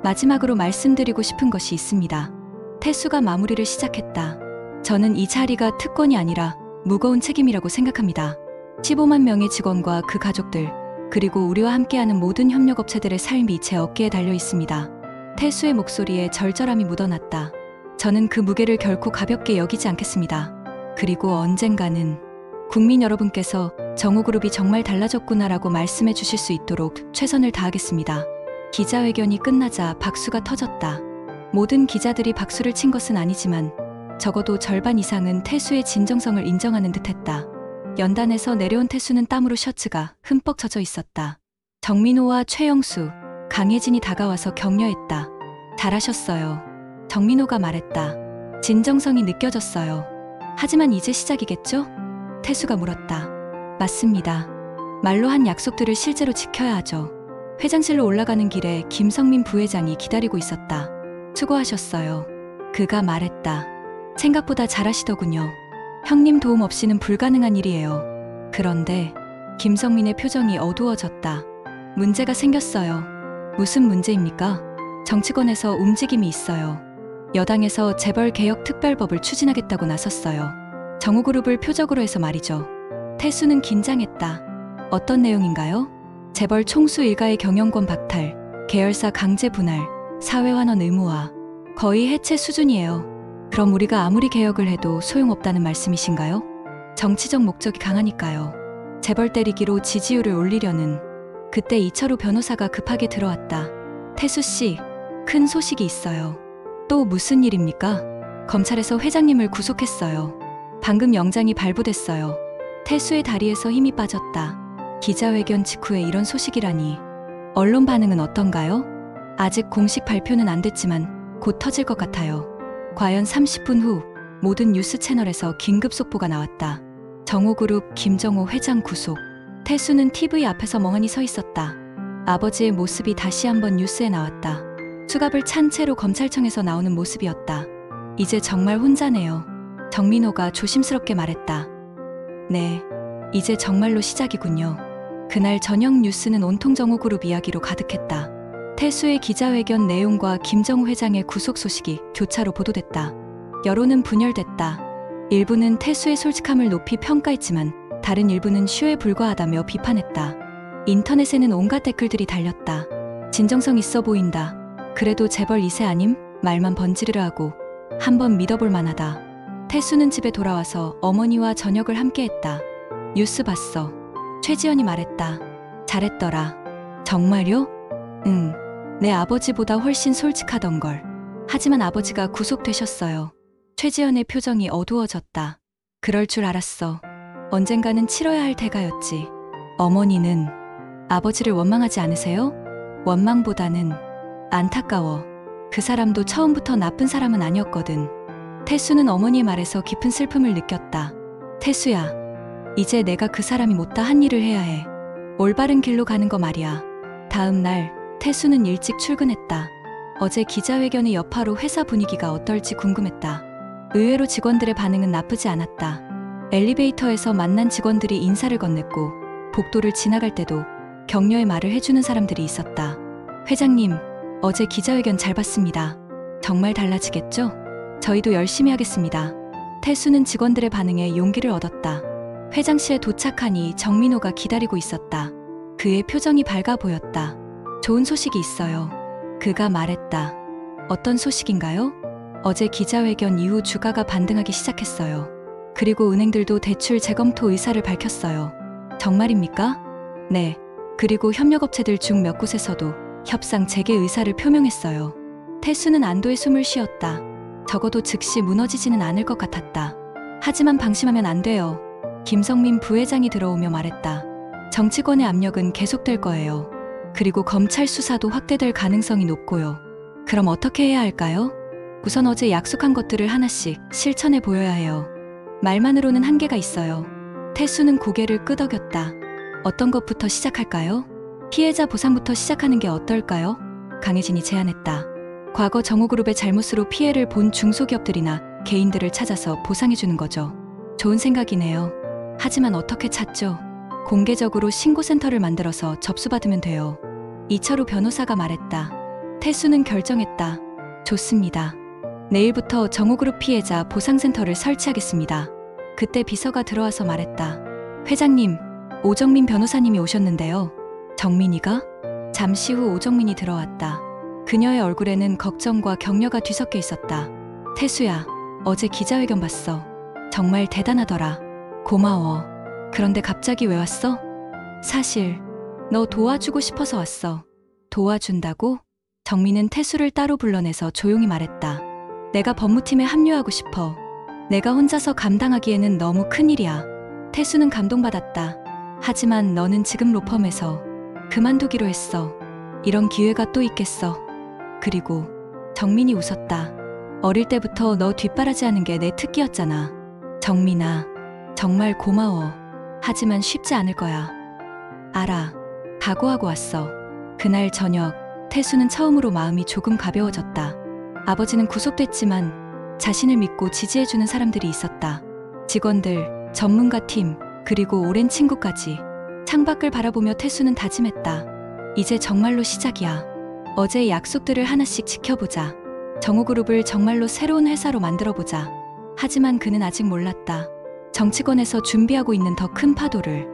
마지막으로 말씀드리고 싶은 것이 있습니다. 태수가 마무리를 시작했다. 저는 이 자리가 특권이 아니라 무거운 책임이라고 생각합니다. 15만 명의 직원과 그 가족들, 그리고 우리와 함께하는 모든 협력업체들의 삶이 제 어깨에 달려 있습니다. 태수의 목소리에 절절함이 묻어났다. 저는 그 무게를 결코 가볍게 여기지 않겠습니다. 그리고 언젠가는 국민 여러분께서 정우그룹이 정말 달라졌구나라고 말씀해 주실 수 있도록 최선을 다하겠습니다. 기자회견이 끝나자 박수가 터졌다. 모든 기자들이 박수를 친 것은 아니지만 적어도 절반 이상은 태수의 진정성을 인정하는 듯했다. 연단에서 내려온 태수는 땀으로 셔츠가 흠뻑 젖어 있었다. 정민호와 최영수, 강혜진이 다가와서 격려했다. 잘하셨어요. 정민호가 말했다. 진정성이 느껴졌어요. 하지만 이제 시작이겠죠? 태수가 물었다. 맞습니다. 말로 한 약속들을 실제로 지켜야 하죠. 회장실로 올라가는 길에 김성민 부회장이 기다리고 있었다. 수고하셨어요. 그가 말했다. 생각보다 잘하시더군요. 형님 도움 없이는 불가능한 일이에요. 그런데 김성민의 표정이 어두워졌다. 문제가 생겼어요. 무슨 문제입니까? 정치권에서 움직임이 있어요. 여당에서 재벌 개혁 특별법을 추진하겠다고 나섰어요. 정우그룹을 표적으로 해서 말이죠. 태수는 긴장했다. 어떤 내용인가요? 재벌 총수 일가의 경영권 박탈, 계열사 강제 분할, 사회환원 의무화, 거의 해체 수준이에요. 그럼 우리가 아무리 개혁을 해도 소용없다는 말씀이신가요? 정치적 목적이 강하니까요. 재벌 때리기로 지지율을 올리려는. 그때 이철우 변호사가 급하게 들어왔다. 태수 씨, 큰 소식이 있어요. 또 무슨 일입니까? 검찰에서 회장님을 구속했어요. 방금 영장이 발부됐어요. 태수의 다리에서 힘이 빠졌다. 기자회견 직후에 이런 소식이라니. 언론 반응은 어떤가요? 아직 공식 발표는 안 됐지만 곧 터질 것 같아요. 과연 30분 후 모든 뉴스 채널에서 긴급 속보가 나왔다. 정우그룹 김정호 회장 구속. 태수는 TV 앞에서 멍하니 서 있었다. 아버지의 모습이 다시 한번 뉴스에 나왔다. 수갑을 찬 채로 검찰청에서 나오는 모습이었다. 이제 정말 혼자네요. 정민호가 조심스럽게 말했다. 네, 이제 정말로 시작이군요. 그날 저녁 뉴스는 온통 정우그룹 이야기로 가득했다. 태수의 기자회견 내용과 김정우 회장의 구속 소식이 교차로 보도됐다. 여론은 분열됐다. 일부는 태수의 솔직함을 높이 평가했지만 다른 일부는 쇼에 불과하다며 비판했다. 인터넷에는 온갖 댓글들이 달렸다. 진정성 있어 보인다. 그래도 재벌 2세 아님? 말만 번지르르 하고 한번 믿어볼 만하다. 태수는 집에 돌아와서 어머니와 저녁을 함께 했다. 뉴스 봤어. 최지연이 말했다. 잘했더라. 정말요? 응. 내 아버지보다 훨씬 솔직하던걸. 하지만 아버지가 구속되셨어요. 최지연의 표정이 어두워졌다. 그럴 줄 알았어. 언젠가는 치러야 할 대가였지. 어머니는 아버지를 원망하지 않으세요? 원망보다는 안타까워. 그 사람도 처음부터 나쁜 사람은 아니었거든. 태수는 어머니의 말에서 깊은 슬픔을 느꼈다. 태수야, 이제 내가 그 사람이 못다 한 일을 해야 해. 올바른 길로 가는 거 말이야. 다음 날 태수는 일찍 출근했다. 어제 기자회견의 여파로 회사 분위기가 어떨지 궁금했다. 의외로 직원들의 반응은 나쁘지 않았다. 엘리베이터에서 만난 직원들이 인사를 건넸고 복도를 지나갈 때도 격려의 말을 해주는 사람들이 있었다. 회장님, 어제 기자회견 잘 봤습니다. 정말 달라지겠죠? 저희도 열심히 하겠습니다. 태수는 직원들의 반응에 용기를 얻었다. 회장실에 도착하니 정민호가 기다리고 있었다. 그의 표정이 밝아 보였다. 좋은 소식이 있어요. 그가 말했다. 어떤 소식인가요? 어제 기자회견 이후 주가가 반등하기 시작했어요. 그리고 은행들도 대출 재검토 의사를 밝혔어요. 정말입니까? 네. 그리고 협력업체들 중 몇 곳에서도 협상 재개 의사를 표명했어요. 태수는 안도의 숨을 쉬었다. 적어도 즉시 무너지지는 않을 것 같았다. 하지만 방심하면 안 돼요. 김성민 부회장이 들어오며 말했다. 정치권의 압력은 계속될 거예요. 그리고 검찰 수사도 확대될 가능성이 높고요. 그럼 어떻게 해야 할까요? 우선 어제 약속한 것들을 하나씩 실천해 보여야 해요. 말만으로는 한계가 있어요. 태수는 고개를 끄덕였다. 어떤 것부터 시작할까요? 피해자 보상부터 시작하는 게 어떨까요? 강혜진이 제안했다. 과거 정호그룹의 잘못으로 피해를 본 중소기업들이나 개인들을 찾아서 보상해주는 거죠. 좋은 생각이네요. 하지만 어떻게 찾죠? 공개적으로 신고센터를 만들어서 접수받으면 돼요. 이철우 변호사가 말했다. 태수는 결정했다. 좋습니다. 내일부터 정호그룹 피해자 보상센터를 설치하겠습니다. 그때 비서가 들어와서 말했다. 회장님, 오정민 변호사님이 오셨는데요. 정민이가? 잠시 후 오정민이 들어왔다. 그녀의 얼굴에는 걱정과 격려가 뒤섞여 있었다. 태수야, 어제 기자회견 봤어. 정말 대단하더라. 고마워. 그런데 갑자기 왜 왔어? 사실 너 도와주고 싶어서 왔어. 도와준다고? 정민은 태수를 따로 불러내서 조용히 말했다. 내가 법무팀에 합류하고 싶어. 내가 혼자서 감당하기에는 너무 큰일이야. 태수는 감동받았다. 하지만 너는 지금 로펌에서 그만두기로 했어. 이런 기회가 또 있겠어. 그리고 정민이 웃었다. 어릴 때부터 너 뒷바라지하는 게 내 특기였잖아. 정민아, 정말 고마워. 하지만 쉽지 않을 거야. 알아. 각오하고 왔어. 그날 저녁, 태수는 처음으로 마음이 조금 가벼워졌다. 아버지는 구속됐지만 자신을 믿고 지지해주는 사람들이 있었다. 직원들, 전문가팀, 그리고 오랜 친구까지. 창밖을 바라보며 태수는 다짐했다. 이제 정말로 시작이야. 어제의 약속들을 하나씩 지켜보자. 정호그룹을 정말로 새로운 회사로 만들어보자. 하지만 그는 아직 몰랐다. 정치권에서 준비하고 있는 더 큰 파도를,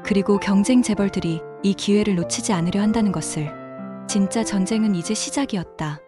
그리고 경쟁 재벌들이 이 기회를 놓치지 않으려 한다는 것을. 진짜 전쟁은 이제 시작이었다.